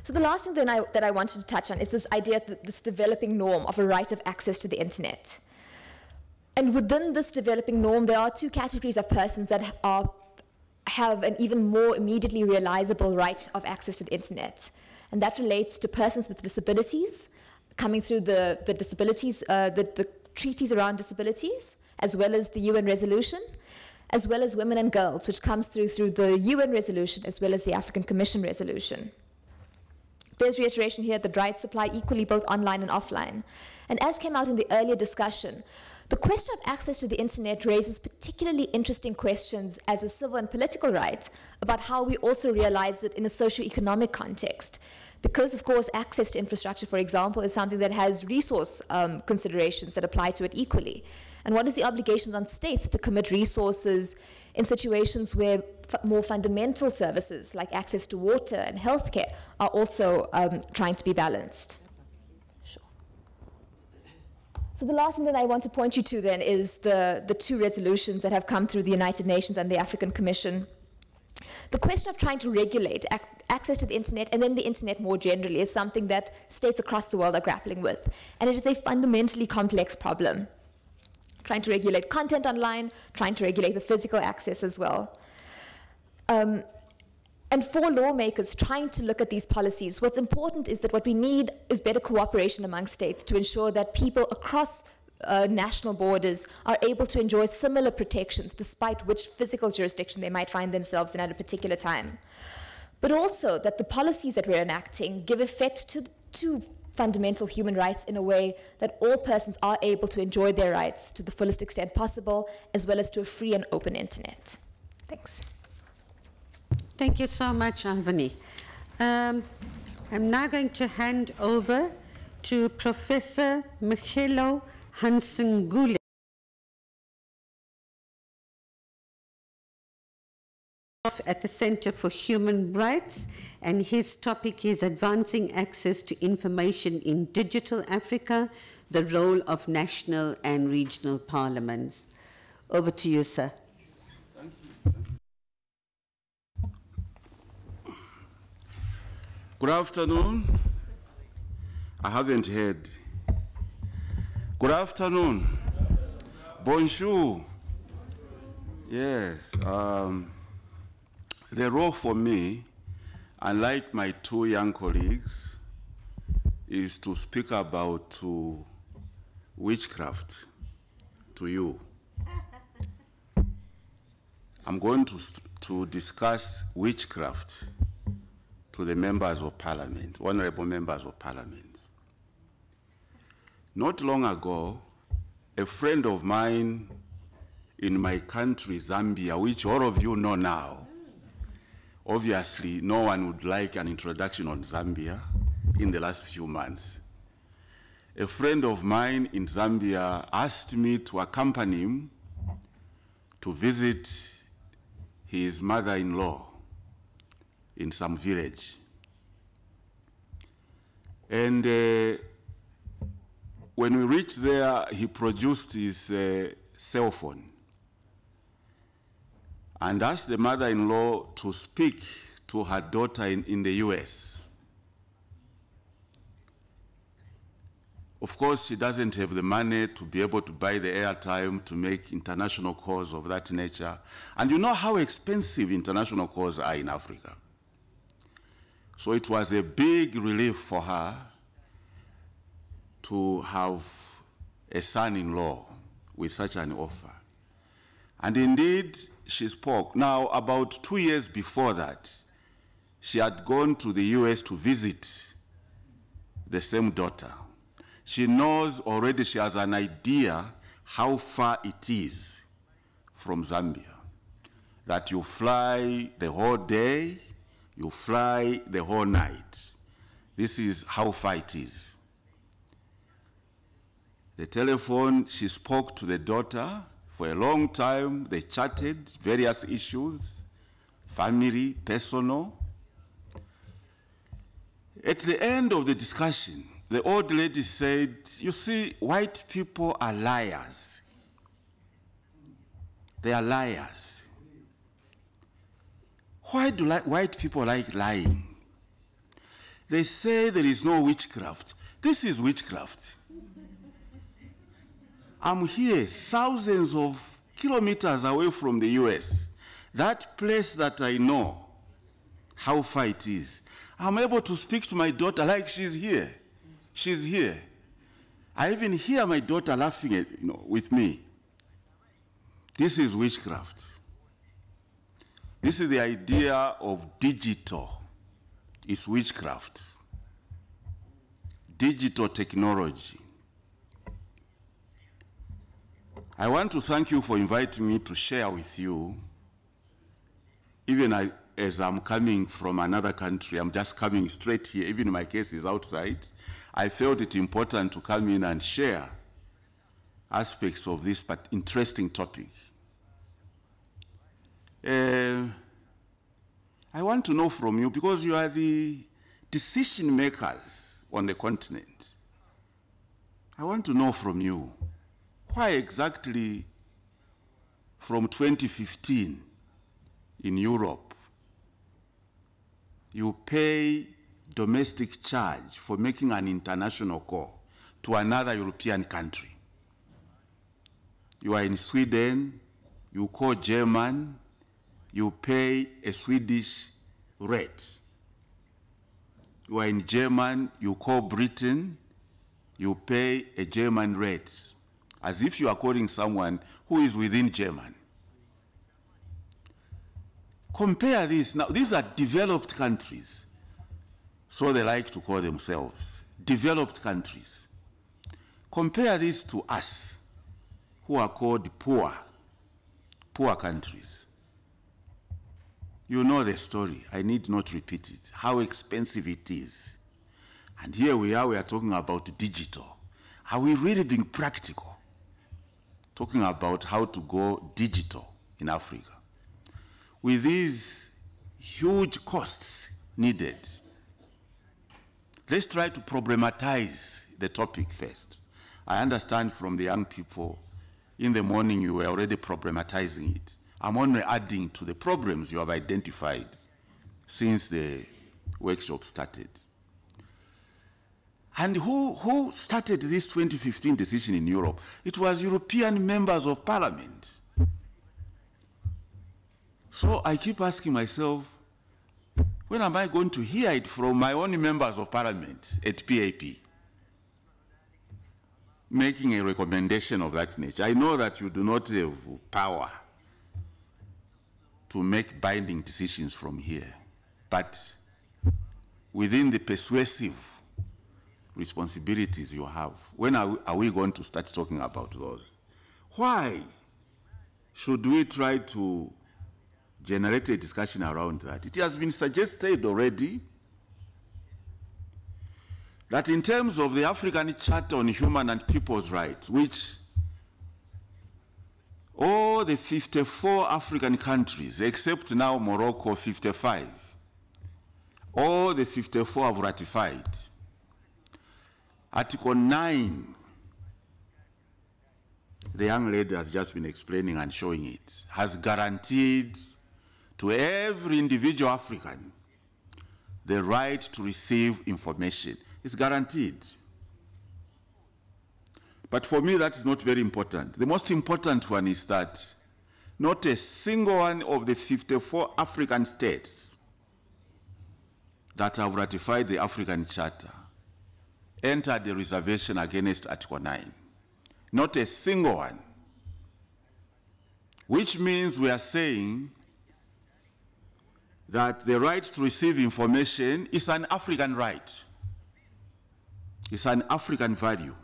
So the last thing that I wanted to touch on is this idea that this developing norm of a right of access to the internet. And within this developing norm, there are two categories of persons that have an even more immediately realizable right of access to the internet. And that relates to persons with disabilities, coming through the treaties around disabilities, as well as the UN resolution, as well as women and girls, which comes through the UN resolution, as well as the African Commission resolution. There's reiteration here that rights apply equally both online and offline. And as came out in the earlier discussion, the question of access to the internet raises particularly interesting questions as a civil and political right about how we also realize it in a socio-economic context. Because, of course, access to infrastructure, for example, is something that has resource considerations that apply to it equally. And what is the obligations on states to commit resources in situations where more fundamental services like access to water and healthcare are also trying to be balanced? So the last thing that I want to point you to then is the two resolutions that have come through the United Nations and the African Commission. The question of trying to regulate access to the internet and then the internet more generally is something that states across the world are grappling with. And it is a fundamentally complex problem. Trying to regulate content online, trying to regulate the physical access as well. And for lawmakers trying to look at these policies, what's important is that what we need is better cooperation among states to ensure that people across national borders are able to enjoy similar protections despite which physical jurisdiction they might find themselves in at a particular time. But also that the policies that we're enacting give effect to fundamental human rights in a way that all persons are able to enjoy their rights to the fullest extent possible, as well as to a free and open internet. Thanks. Thank you so much, Avani. I'm now going to hand over to Professor Michelo Hansengule at the Center for Human Rights, and his topic is Advancing Access to Information in Digital Africa, the Role of National and Regional Parliaments. Over to you, sir. Thank you. Good afternoon. I haven't heard. Good afternoon. Bonjour. Yes. The role for me, unlike my two young colleagues, is to speak about witchcraft to you. I'm going to discuss witchcraft to the members of parliament, honorable members of parliament. Not long ago, a friend of mine in my country, Zambia, which all of you know now, obviously no one would like an introduction on Zambia in the last few months. A friend of mine in Zambia asked me to accompany him to visit his mother-in-law in some village. And when we reached there, he produced his cell phone and asked the mother-in-law to speak to her daughter in the US. Of course, she doesn't have the money to be able to buy the airtime to make international calls of that nature. And you know how expensive international calls are in Africa. So it was a big relief for her to have a son-in-law with such an offer. And indeed, she spoke. Now, about 2 years before that, she had gone to the US to visit the same daughter. She knows already, she has an idea how far it is from Zambia. That you fly the whole day, you fly the whole night. This is how far it is. The telephone, she spoke to the daughter for a long time. They chatted various issues, family, personal. At the end of the discussion, the old lady said, you see, white people are liars. They are liars. Why do white people like lying? They say there is no witchcraft. This is witchcraft. I'm here thousands of kilometers away from the US. That place that I know how far it is. I'm able to speak to my daughter like she's here. She's here. I even hear my daughter laughing with me. This is witchcraft. This is the idea of digital. It's witchcraft. Digital technology. I want to thank you for inviting me to share with you. Even as I'm coming from another country, I'm just coming straight here, even my case is outside. I felt it important to come in and share aspects of this but interesting topic. I want to know from you, because you are the decision makers on the continent. I want to know from you, why exactly from 2015 in Europe, you pay domestic charge for making an international call to another European country? You are in Sweden, you call German, you pay a Swedish rate. You are in German, you call Britain, you pay a German rate, as if you are calling someone who is within Germany. Compare this. Now, these are developed countries, so they like to call themselves developed countries. Compare this to us, who are called poor countries. You know the story. I need not repeat it, how expensive it is. And here we are talking about digital. Are we really being practical? Talking about how to go digital in Africa. With these huge costs needed, let's try to problematize the topic first. I understand from the young people, in the morning you were already problematizing it. I'm only adding to the problems you have identified since the workshop started. And who started this 2015 decision in Europe? It was European members of parliament. So I keep asking myself, when am I going to hear it from my own members of parliament at PAP, making a recommendation of that nature? I know that you do not have power to make binding decisions from here, but within the persuasive responsibilities you have, when are we going to start talking about those? Why should we try to generate a discussion around that? It has been suggested already that in terms of the African Charter on Human and People's Rights, which all the 54 African countries, except now Morocco, 55, all the 54 have ratified. Article 9, the young lady has just been explaining and showing it, has guaranteed to every individual African the right to receive information. It's guaranteed. But for me, that is not very important. The most important one is that not a single one of the 54 African states that have ratified the African Charter entered the reservation against Article 9. Not a single one. Which means we are saying that the right to receive information is an African right. It's an African value.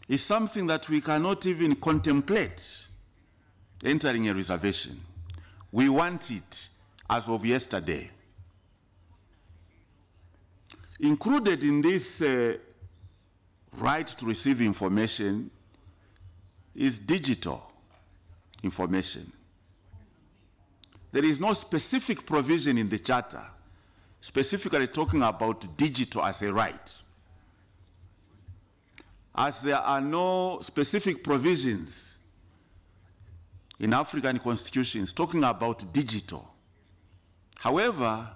It's something that we cannot even contemplate entering a reservation. We want it as of yesterday. Included in this right to receive information is digital information. There is no specific provision in the Charter specifically talking about digital as a right. As there are no specific provisions in African constitutions talking about digital. However,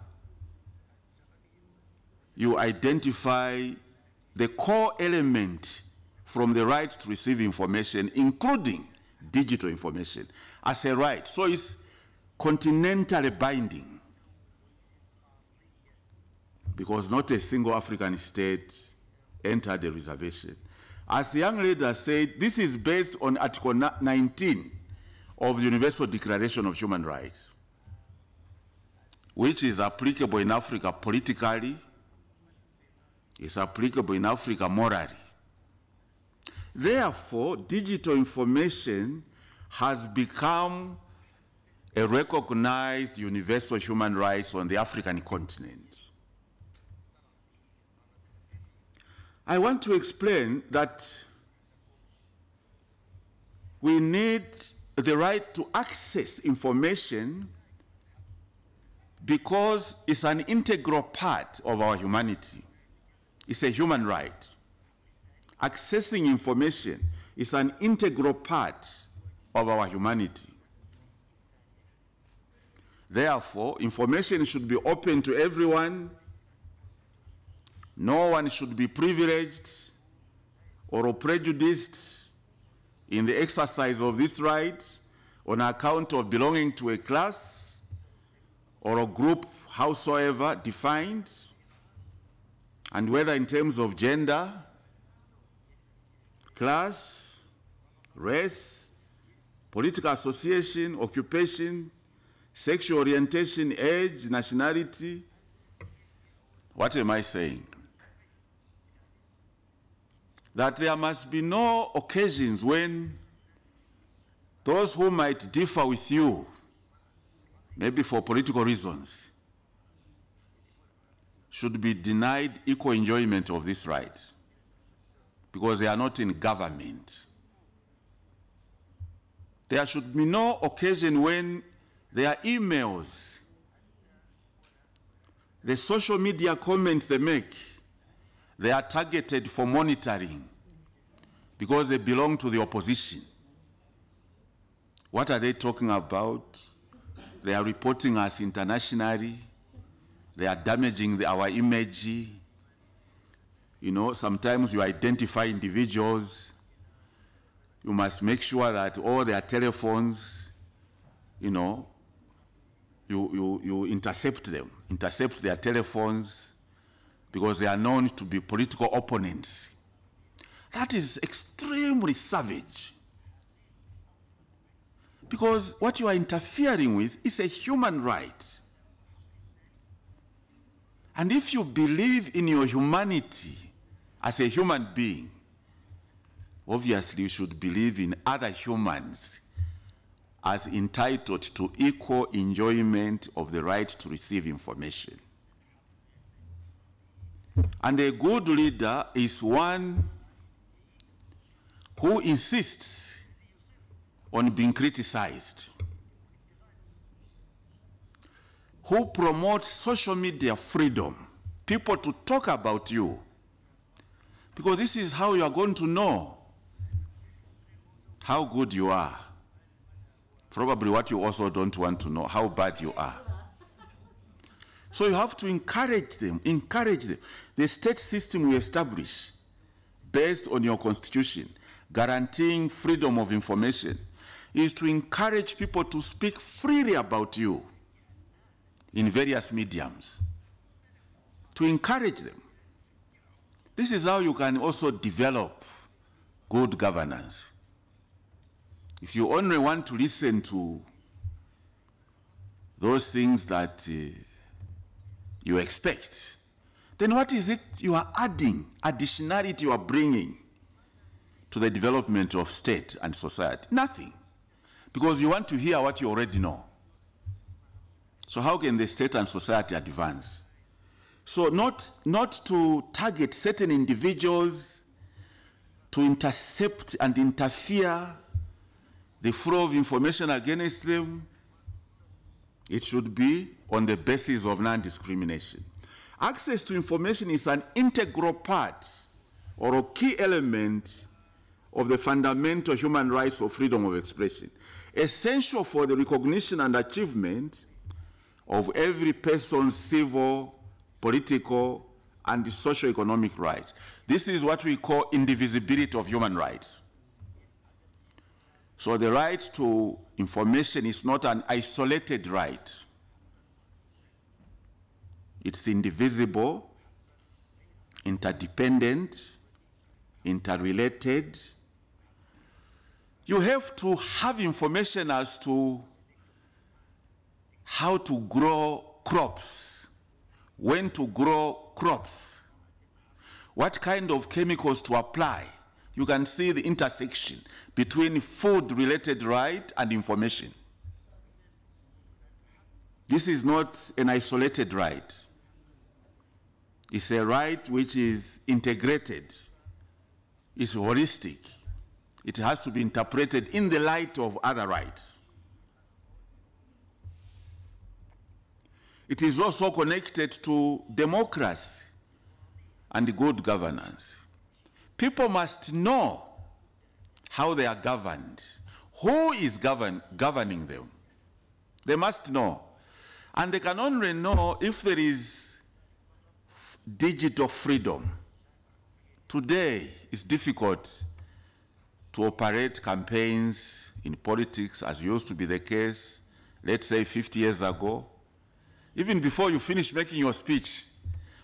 you identify the core element from the right to receive information, including digital information, as a right. So it's continentally binding, because not a single African state entered the reservation. As the young lady said, this is based on Article 19 of the Universal Declaration of Human Rights, which is applicable in Africa politically, is applicable in Africa morally. Therefore, digital information has become a recognized universal human rights on the African continent. I want to explain that we need the right to access information because it's an integral part of our humanity. It's a human right. Accessing information is an integral part of our humanity. Therefore, information should be open to everyone. No one should be privileged or prejudiced in the exercise of this right on account of belonging to a class or a group, howsoever defined, and whether in terms of gender, class, race, political association, occupation, sexual orientation, age, nationality. What am I saying? That there must be no occasions when those who might differ with you, maybe for political reasons, should be denied equal enjoyment of this right because they are not in government. There should be no occasion when their emails, the social media comments they make, they are targeted for monitoring because they belong to the opposition. What are they talking about? They are reporting us internationally. They are damaging our image. You know, sometimes you identify individuals. You must make sure that all their telephones, you know, you intercept them, intercept their telephones, because they are known to be political opponents. That is extremely savage. Because what you are interfering with is a human right. And if you believe in your humanity as a human being, obviously you should believe in other humans as entitled to equal enjoyment of the right to receive information. And a good leader is one who insists on being criticized, who promotes social media freedom, people to talk about you, because this is how you are going to know how good you are. Probably what you also don't want to know, how bad you are. So you have to encourage them, encourage them. The state system we establish, based on your constitution, guaranteeing freedom of information, is to encourage people to speak freely about you in various mediums, to encourage them. This is how you can also develop good governance. If you only want to listen to those things that you expect, then what is it you are adding, additionality you are bringing to the development of state and society? Nothing. Because you want to hear what you already know. So how can the state and society advance? So not to target certain individuals, to intercept and interfere the flow of information against them. It should be on the basis of non-discrimination. Access to information is an integral part or a key element of the fundamental human rights of freedom of expression, essential for the recognition and achievement of every person's civil, political, and socio-economic rights. This is what we call indivisibility of human rights. So the right to information is not an isolated right. It's indivisible, interdependent, interrelated. You have to have information as to how to grow crops, when to grow crops, what kind of chemicals to apply. You can see the intersection between food-related right and information. This is not an isolated right. It's a right which is integrated. It's holistic. It has to be interpreted in the light of other rights. It is also connected to democracy and good governance. People must know how they are governed. Who is governing them? They must know. And they can only know if there is digital freedom. Today, it's difficult to operate campaigns in politics as used to be the case, let's say 50 years ago. Even before you finish making your speech,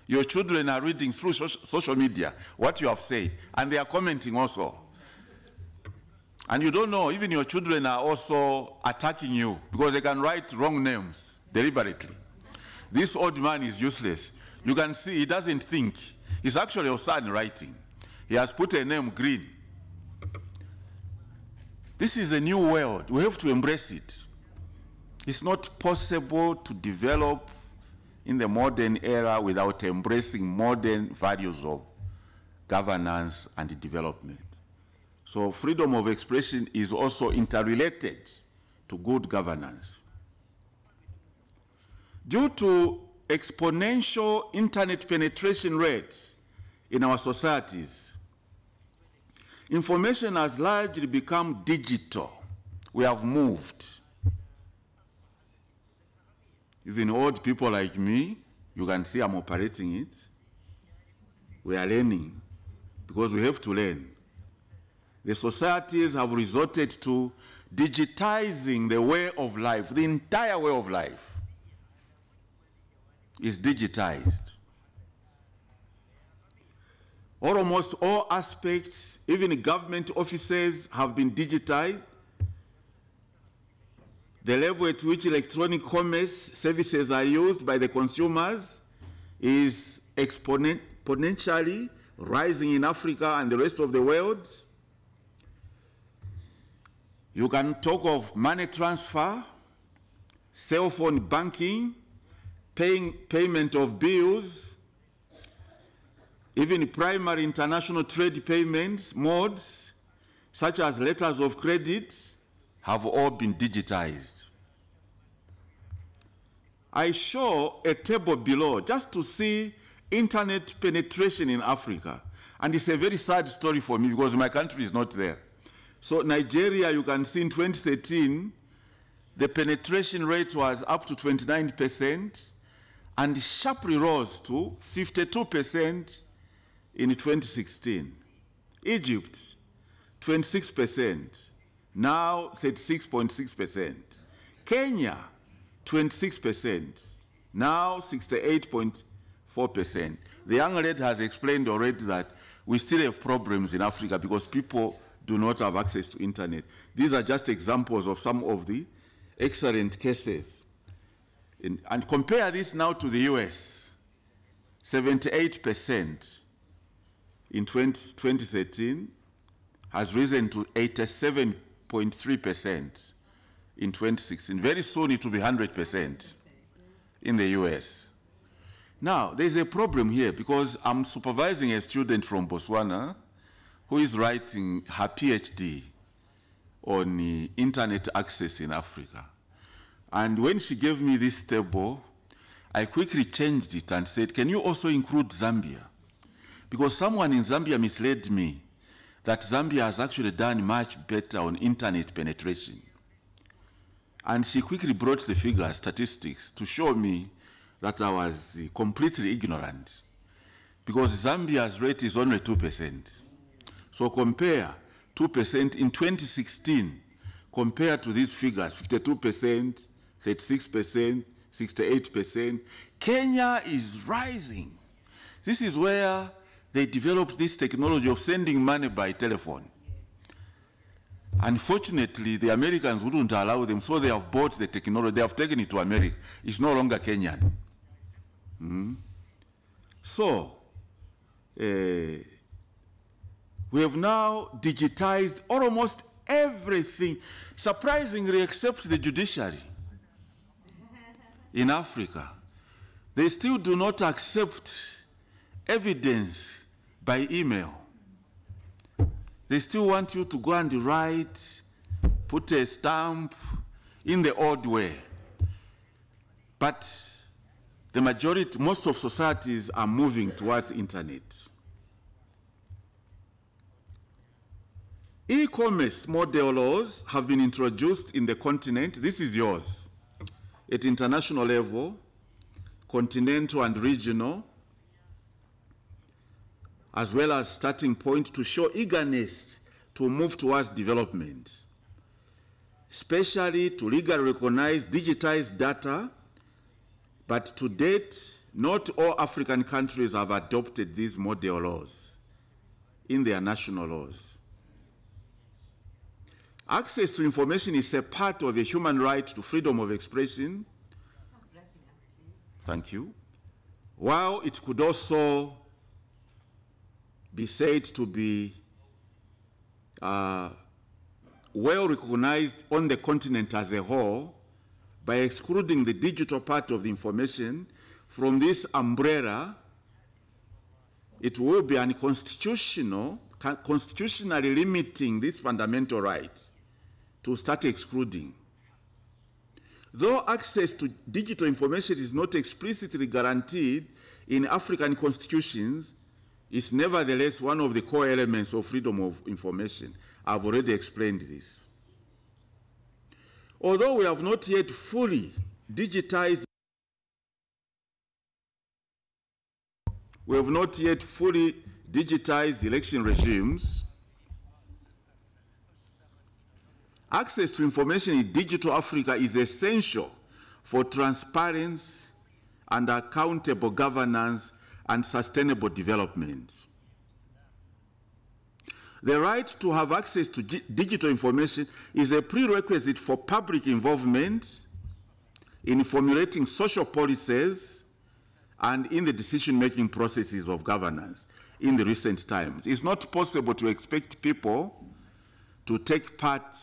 your children are reading through social media what you have said, and they are commenting also. And you don't know, even your children are also attacking you because they can write wrong names deliberately. This old man is useless. You can see he doesn't think. It's actually your son writing. He has put a name Green. This is the new world. We have to embrace it. It's not possible to develop in the modern era without embracing modern values of governance and development. So freedom of expression is also interrelated to good governance. Due to exponential internet penetration rate in our societies, information has largely become digital. We have moved. Even old people like me, You can see I'm operating it. We are learning, because we have to learn. The societies have resorted to digitizing the way of life. The entire way of life is digitized. Almost all aspects, even government offices, have been digitized. The level at which electronic commerce services are used by the consumers is exponentially rising in Africa and the rest of the world. You can talk of money transfer, cell phone banking, payment of bills, even primary international trade payments modes, such as letters of credit, have all been digitized. I show a table below just to see internet penetration in Africa. And it's a very sad story for me because my country is not there. So Nigeria, you can see in 2013, the penetration rate was up to 29% and sharply rose to 52% in 2016. Egypt, 26%, now 36.6%. Kenya, 26%, now 68.4%. The young lady has explained already that we still have problems in Africa because people do not have access to internet. These are just examples of some of the excellent cases. And compare this now to the US, 78% in 2013 has risen to 87.3% in 2016. Very soon it will be 100% in the US. Now, there's a problem here because I'm supervising a student from Botswana who is writing her PhD on internet access in Africa. And when she gave me this table, I quickly changed it and said, can you also include Zambia? Because someone in Zambia misled me that Zambia has actually done much better on internet penetration. And she quickly brought the figures, statistics, to show me that I was completely ignorant. Because Zambia's rate is only 2%. So compare 2% in 2016, compared to these figures, 52%, 36%, 68%. Kenya is rising. This is where they developed this technology of sending money by telephone. Unfortunately, the Americans wouldn't allow them, so they have bought the technology. They have taken it to America. It's no longer Kenyan. So, we have now digitized almost everything, surprisingly, except the judiciary in Africa. They still do not accept evidence by email. They still want you to go and write, put a stamp in the old way. But the majority, most of societies are moving towards internet. E-commerce model laws have been introduced in the continent. This is yours. At international level, continental and regional, as well as starting point to show eagerness to move towards development, especially to legally recognize digitized data. But to date, not all African countries have adopted these model laws in their national laws. Access to information is a part of a human right to freedom of expression. Thank you. While it could also be said to be well recognized on the continent as a whole, by excluding the digital part of the information from this umbrella, it will be unconstitutional, constitutionally limiting this fundamental right to start excluding. Though access to digital information is not explicitly guaranteed in African constitutions, it's nevertheless one of the core elements of freedom of information. I've already explained this. Although we have not yet fully digitized we have not yet fully digitized election regimes. Access to information in digital Africa is essential for transparency and accountable governance and sustainable development. The right to have access to digital information is a prerequisite for public involvement in formulating social policies and in the decision-making processes of governance in the recent times. It's not possible to expect people to take part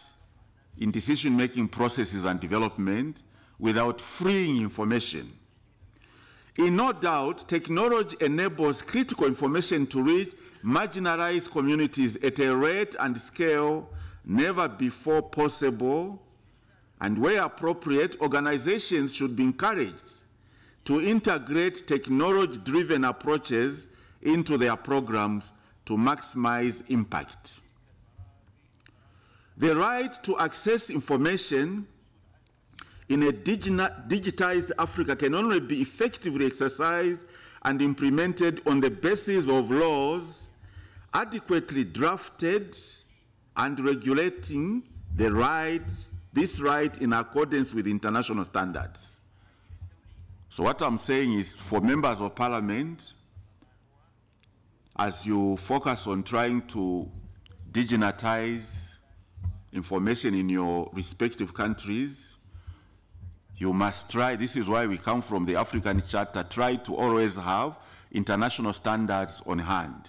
in decision-making processes and development without freeing information. In no doubt, technology enables critical information to reach marginalized communities at a rate and scale never before possible, and where appropriate, organizations should be encouraged to integrate technology-driven approaches into their programs to maximize impact. The right to access information in a digitized Africa can only be effectively exercised and implemented on the basis of laws adequately drafted and regulating this right in accordance with international standards. So what I'm saying is, for members of parliament, as you focus on trying to digitize information in your respective countries, you must try, this is why we come from the African Charter, try to always have international standards on hand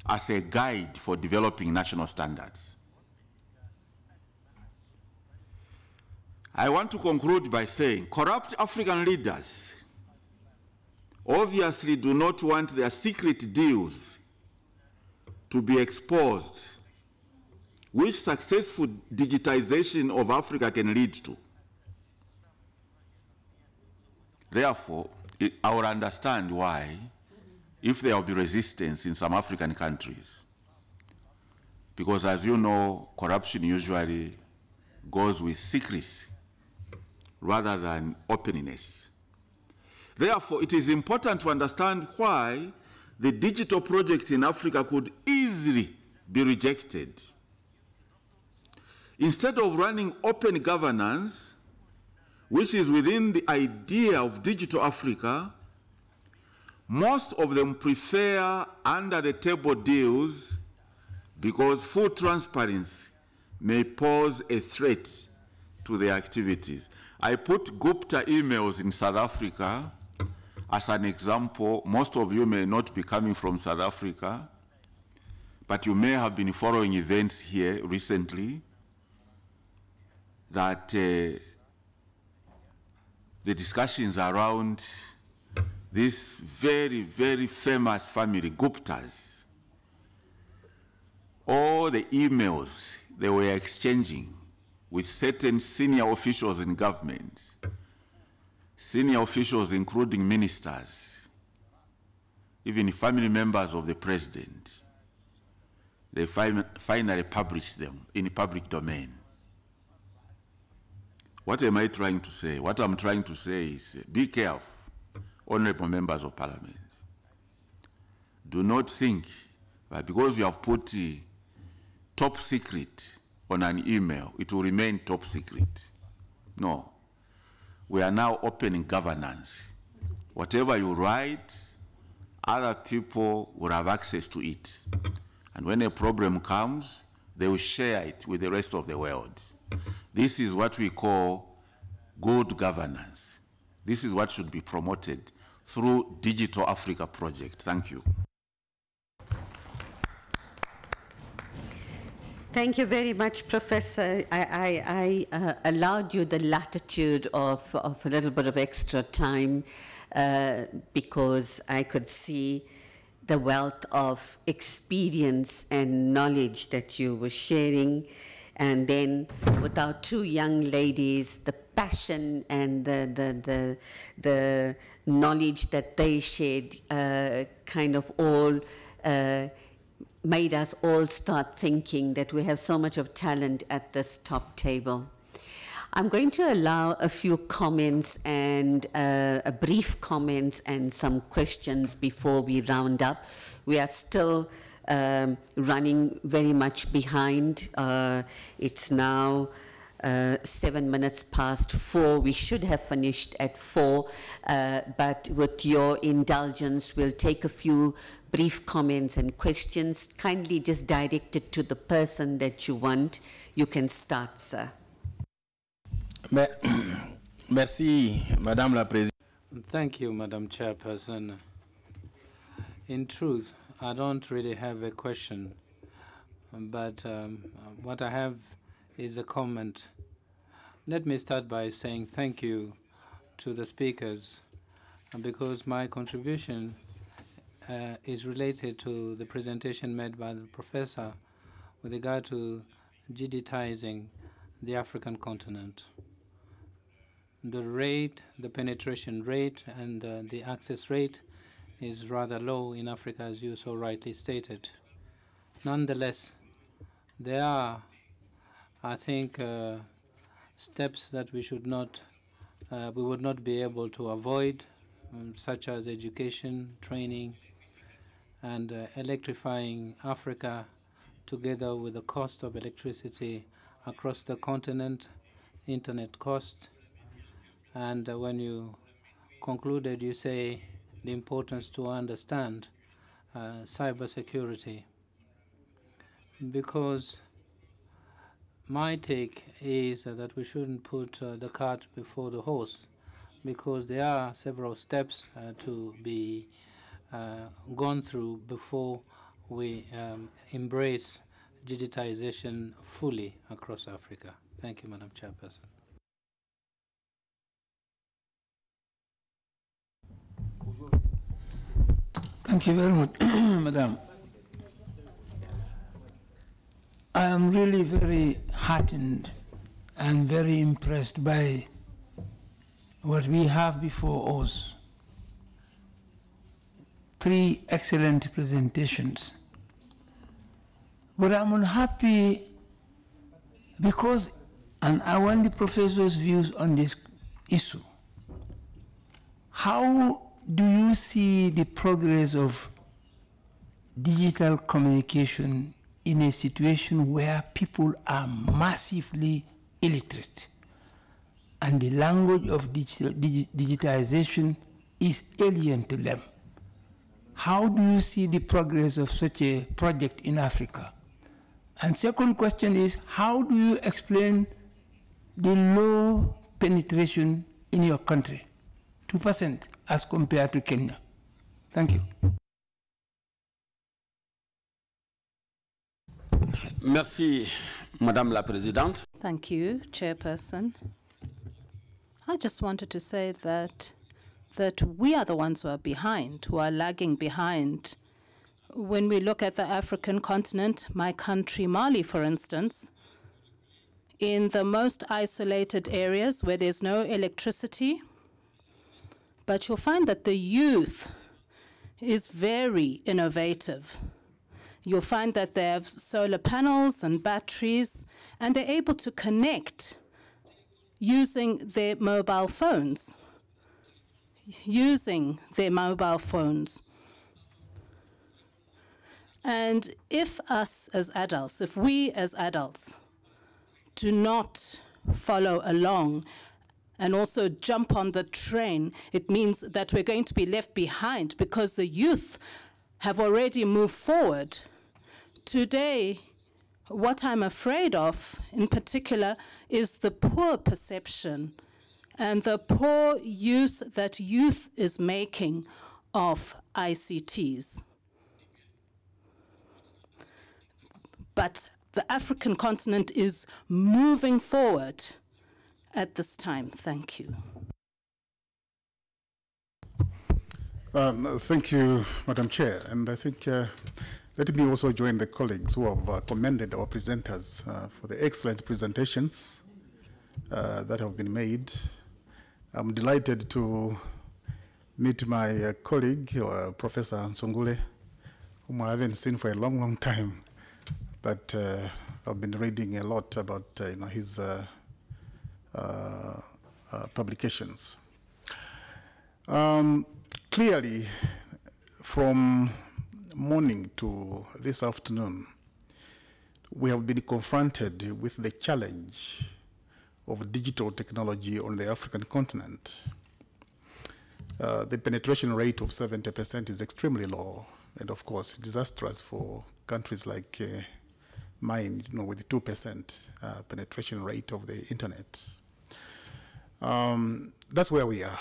as a guide for developing national standards. I want to conclude by saying corrupt African leaders obviously do not want their secret deals to be exposed, which successful digitization of Africa can lead to. Therefore, I will understand why, if there will be resistance in some African countries. Because as you know, corruption usually goes with secrecy rather than openness. Therefore, it is important to understand why the digital projects in Africa could easily be rejected. Instead of running open governance, which is within the idea of digital Africa, most of them prefer under-the-table deals because full transparency may pose a threat to their activities. I put Gupta emails in South Africa as an example. Most of you may not be coming from South Africa, but you may have been following events here recently that the discussions around this very, very famous family, Guptas, all the emails they were exchanging with certain senior officials in government, senior officials including ministers, even family members of the president, they finally published them in the public domain. What am I trying to say? What I'm trying to say is, be careful, honorable members of parliament. Do not think that because you have put top secret on an email, it will remain top secret. No. We are now opening governance. Whatever you write, other people will have access to it. And when a problem comes, they will share it with the rest of the world. This is what we call good governance. This is what should be promoted through Digital Africa Project. Thank you. Thank you very much, Professor. I allowed you the latitude of a little bit of extra time because I could see the wealth of experience and knowledge that you were sharing. And then with our two young ladies, the passion and the knowledge that they shared kind of all made us all start thinking that we have so much of talent at this top table. I'm going to allow a few comments and a brief comments and some questions before we round up. We are still running very much behind. It's now 7 minutes past 4. We should have finished at 4, but with your indulgence, we'll take a few brief comments and questions. Kindly just direct it to the person that you want. You can start, sir. Merci, Madame la Présidente. Thank you, Madam Chairperson. In truth, I don't really have a question, but what I have is a comment. Let me start by saying thank you to the speakers, because my contribution is related to the presentation made by the professor with regard to digitizing the African continent. The rate, the penetration rate, and the access rate is rather low in Africa, as you so rightly stated. Nonetheless, there are, I think, steps that we should not, we would not be able to avoid, such as education, training, and electrifying Africa together with the cost of electricity across the continent, internet cost. And when you concluded, you say the importance to understand cybersecurity, because my take is that we shouldn't put the cart before the horse, because there are several steps to be gone through before we embrace digitization fully across Africa. Thank you, Madam Chairperson. Thank you very much, Madam. I am really very heartened and very impressed by what we have before us. 3 excellent presentations. But I'm unhappy because, and I want the professor's views on this issue. How do you see the progress of digital communication in a situation where people are massively illiterate and the language of digitization is alien to them? How do you see the progress of such a project in Africa? And second question is, how do you explain the low penetration in your country, 2% as compared to Kenya? Thank you. Merci, Madame la Présidente. Thank you, Chairperson. I just wanted to say that we are the ones who are behind, who are lagging behind. When we look at the African continent, my country, Mali, for instance, in the most isolated areas where there's no electricity, but you'll find that the youth is very innovative. You'll find that they have solar panels and batteries, and they're able to connect using their mobile phones. And if us as adults, if we as adults do not follow along and also jump on the train, it means that we're going to be left behind because the youth have already moved forward. Today, what I'm afraid of in particular is the poor perception and the poor use that youth is making of ICTs. But the African continent is moving forward at this time. Thank you. Thank you, Madam Chair. And I think let me also join the colleagues who have commended our presenters for the excellent presentations that have been made. I'm delighted to meet my colleague, Professor Nsongule, whom I haven't seen for a long, long time. But I've been reading a lot about his publications. Clearly, from morning to this afternoon, we have been confronted with the challenge of digital technology on the African continent. The penetration rate of 70% is extremely low, and of course, disastrous for countries like mine, with 2% penetration rate of the internet. That's where we are.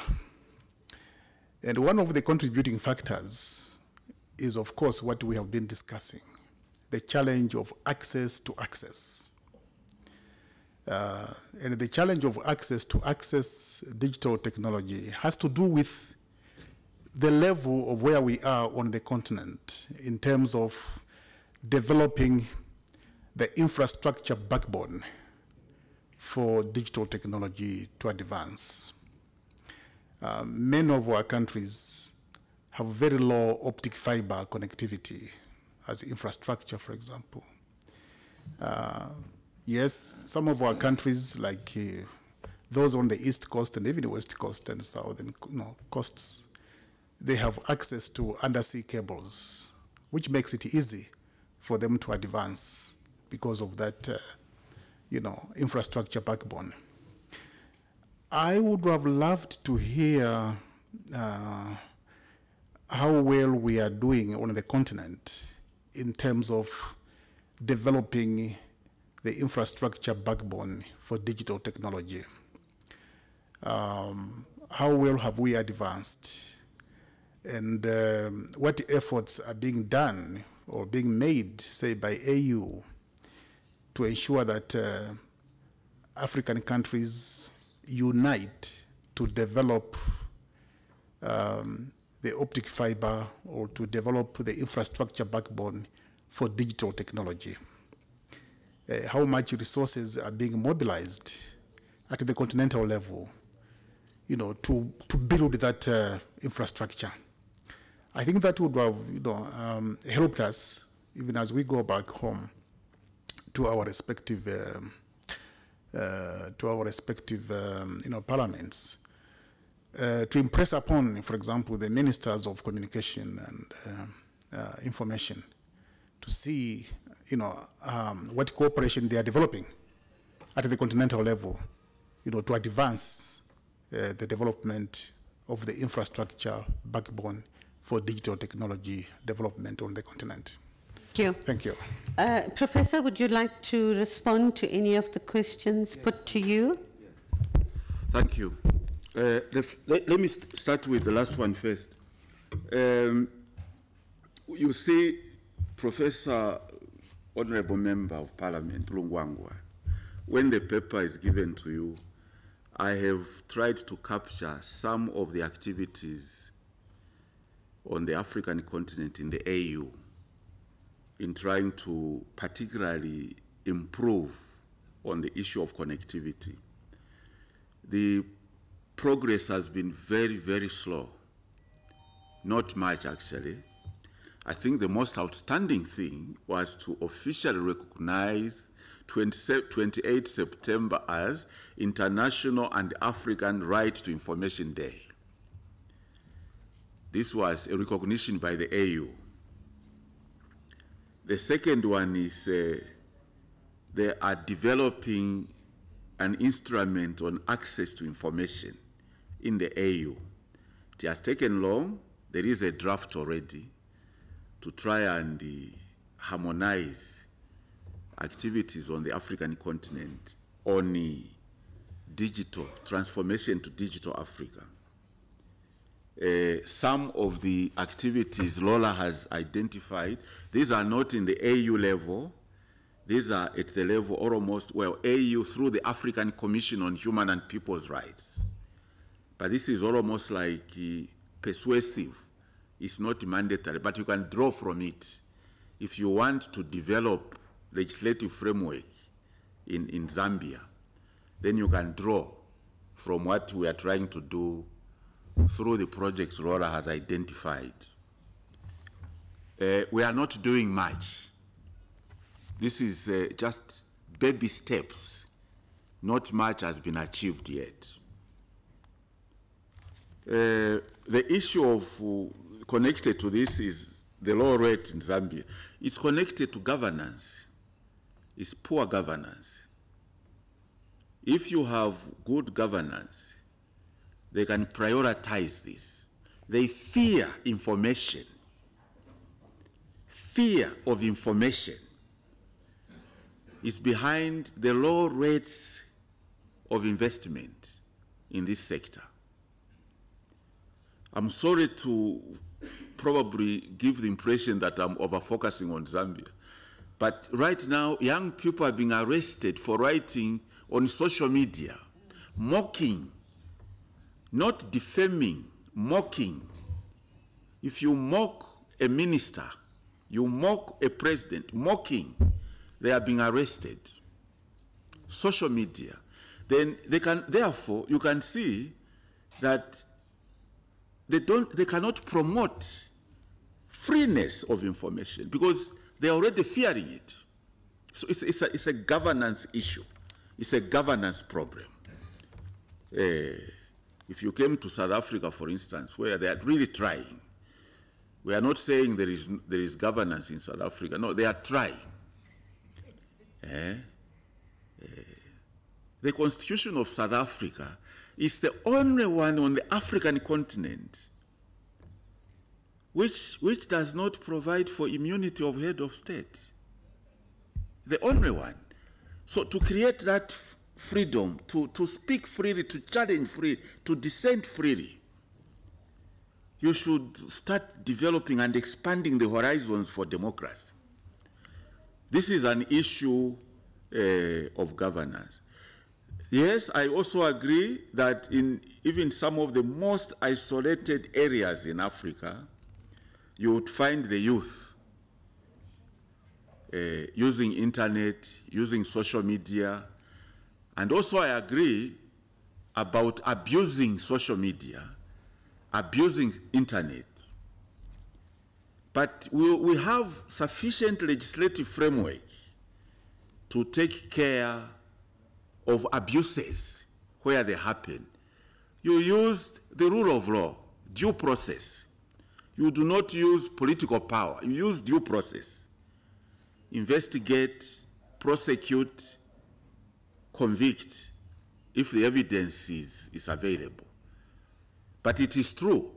And one of the contributing factors is, of course, what we have been discussing, the challenge of access to access. And the challenge of access to digital technology has to do with the level of where we are on the continent in terms of developing the infrastructure backbone for digital technology to advance. Many of our countries have very low optic fiber connectivity as infrastructure, for example. Yes, some of our countries, like those on the East Coast and even the West Coast and Southern coasts, they have access to undersea cables, which makes it easy for them to advance because of that, infrastructure backbone. I would have loved to hear how well we are doing on the continent in terms of developing the infrastructure backbone for digital technology. How well have we advanced? And what efforts are being done or being made, say, by AU to ensure that African countries unite to develop the optic fiber or to develop the infrastructure backbone for digital technology. How much resources are being mobilized at the continental level, to build that infrastructure. I think that would have, helped us even as we go back home to our respective, parliaments, to impress upon, for example, the ministers of communication and information, to see, what cooperation they are developing at the continental level, to advance the development of the infrastructure backbone for digital technology development on the continent. Thank you. Thank you. Professor, would you like to respond to any of the questions put to you? Thank you. Let me start with the last one first. You see, Professor, Honorable Member of Parliament, Lungwangwa, when the paper is given to you, I have tried to capture some of the activities on the African continent in the AU in trying to particularly improve on the issue of connectivity. The progress has been very, very slow. Not much, actually. I think the most outstanding thing was to officially recognize 28 September as International and African Right to Information Day. This was a recognition by the AU. The second one is they are developing an instrument on access to information in the AU. It has taken long. There is a draft already to try and harmonize activities on the African continent on digital transformation to digital Africa. Some of the activities Lola has identified, these are not in the AU level. These are at the level almost, AU through the African Commission on Human and People's Rights. But this is almost like persuasive. It's not mandatory, but you can draw from it. If you want to develop legislative framework in Zambia, then you can draw from what we are trying to do through the projects Laura has identified. We are not doing much. This is just baby steps not much has been achieved yet. The issue of connected to this is the low rate in Zambia. It's connected to governance. It's poor governance. If you have good governance, they can prioritize this. They fear information. Fear of information is behind the low rates of investment in this sector. I'm sorry to probably give the impression that I'm over-focusing on Zambia, but right now, young people are being arrested for writing on social media, mocking, not defaming, mocking. If you mock a minister, you mock a president, mocking, they are being arrested. Social media. Then they can, therefore, you can see that they cannot promote freeness of information because they are already fearing it. So it's a governance issue. It's a governance problem. If you came to South Africa, for instance, where they are really trying, we are not saying there is governance in South Africa. No, they are trying. The Constitution of South Africa is the only one on the African continent which does not provide for immunity of head of state. The only one. So to create that freedom, to speak freely, to challenge freely, to dissent freely, you should start developing and expanding the horizons for democracy. This is an issue of governance. Yes, I also agree that in even some of the most isolated areas in Africa, you would find the youth using internet, using social media, and also I agree about abusing social media, abusing internet. But we have sufficient legislative framework to take care of abuses where they happen. You use the rule of law, due process. You do not use political power. You use due process. Investigate, prosecute, convict if the evidence is available. But it is true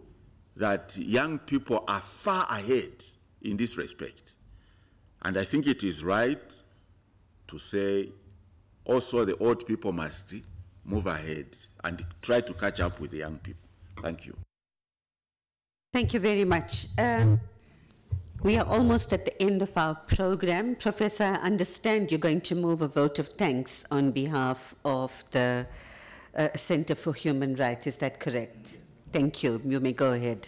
that young people are far ahead in this respect. And I think it is right to say also the old people must move ahead and try to catch up with the young people. Thank you. Thank you very much. We are almost at the end of our program. Professor, I understand you're going to move a vote of thanks on behalf of the Center for Human Rights. Is that correct? Thank you. You may go ahead.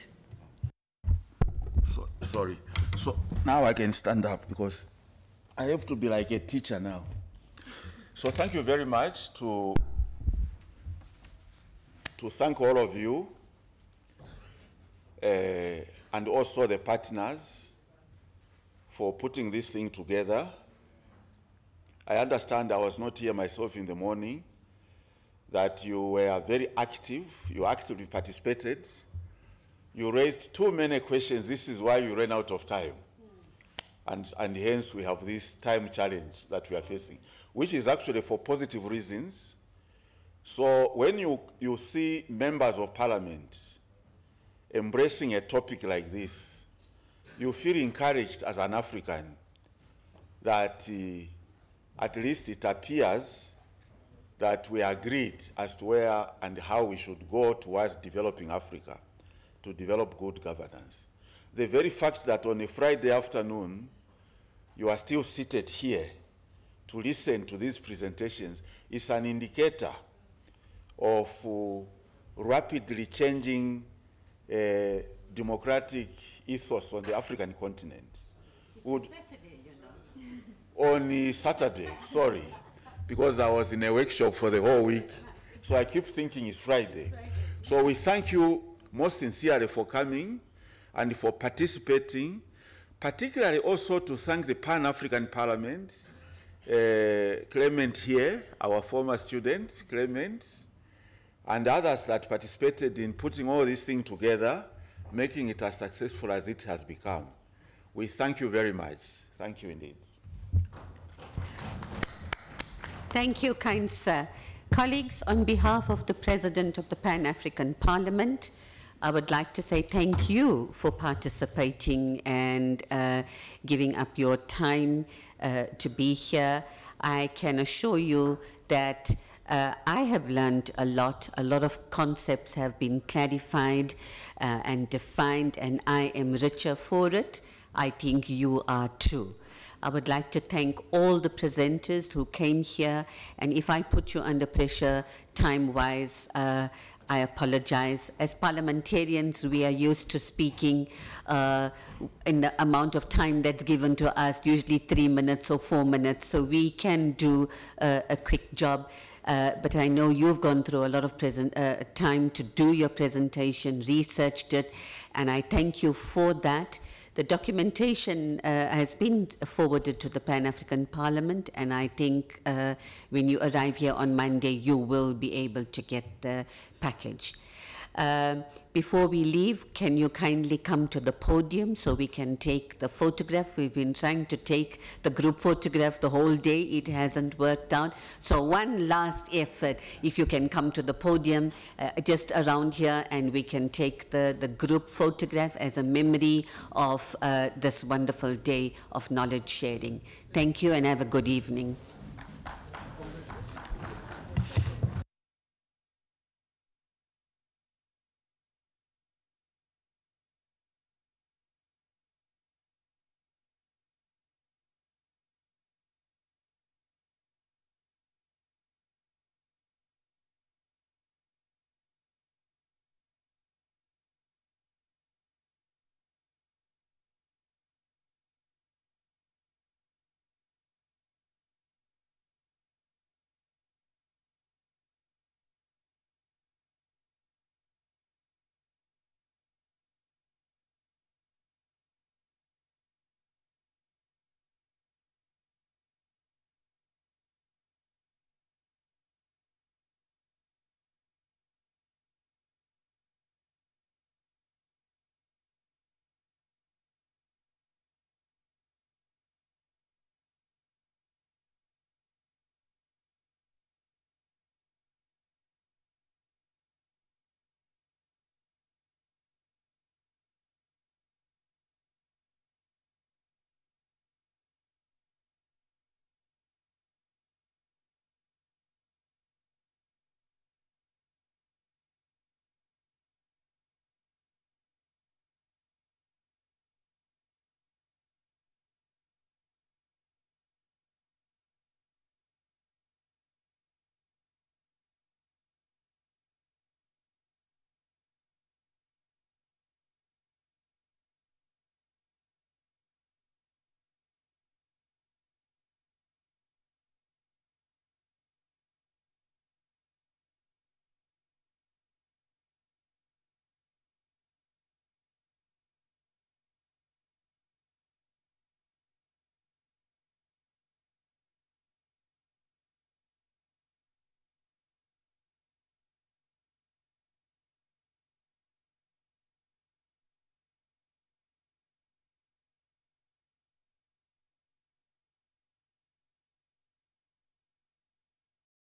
Sorry. So now I can stand up because I have to be like a teacher now. So thank you very much to thank all of you and also the partners for putting this thing together. I understand I was not here myself in the morning, that you were very active, you actively participated. You raised too many questions. This is why you ran out of time. And hence we have this time challenge that we are facing, which is actually for positive reasons. So when you see members of parliament embracing a topic like this, you feel encouraged as an African that at least it appears that we agreed as to where and how we should go towards developing Africa, to develop good governance. The very fact that on a Friday afternoon, you are still seated here to listen to these presentations is an indicator of rapidly changing democratic ethos on the African continent. Saturday, you know. On Saturday, sorry, because I was in a workshop for the whole week, so I keep thinking it's Friday. So we thank you most sincerely for coming and for participating, particularly also to thank the Pan-African Parliament Clement here, our former student, Clement, and others that participated in putting all this thing together, making it as successful as it has become. We thank you very much. Thank you indeed. Thank you, kind sir. Colleagues, on behalf of the President of the Pan-African Parliament, I would like to say thank you for participating and giving up your time to be here. I can assure you that I have learned a lot of concepts have been clarified and defined, and I am richer for it. I think you are too. I would like to thank all the presenters who came here, and if I put you under pressure time-wise, I apologize. As parliamentarians, we are used to speaking in the amount of time that's given to us, usually 3 minutes or 4 minutes, so we can do a quick job. But I know you've gone through a lot of time to do your presentation, researched it, and I thank you for that. The documentation has been forwarded to the Pan-African Parliament, and I think when you arrive here on Monday, you will be able to get the package. Before we leave, can you kindly come to the podium so we can take the photograph? We've been trying to take the group photograph the whole day. It hasn't worked out. So one last effort, if you can come to the podium just around here, and we can take the group photograph as a memory of this wonderful day of knowledge sharing. Thank you and have a good evening.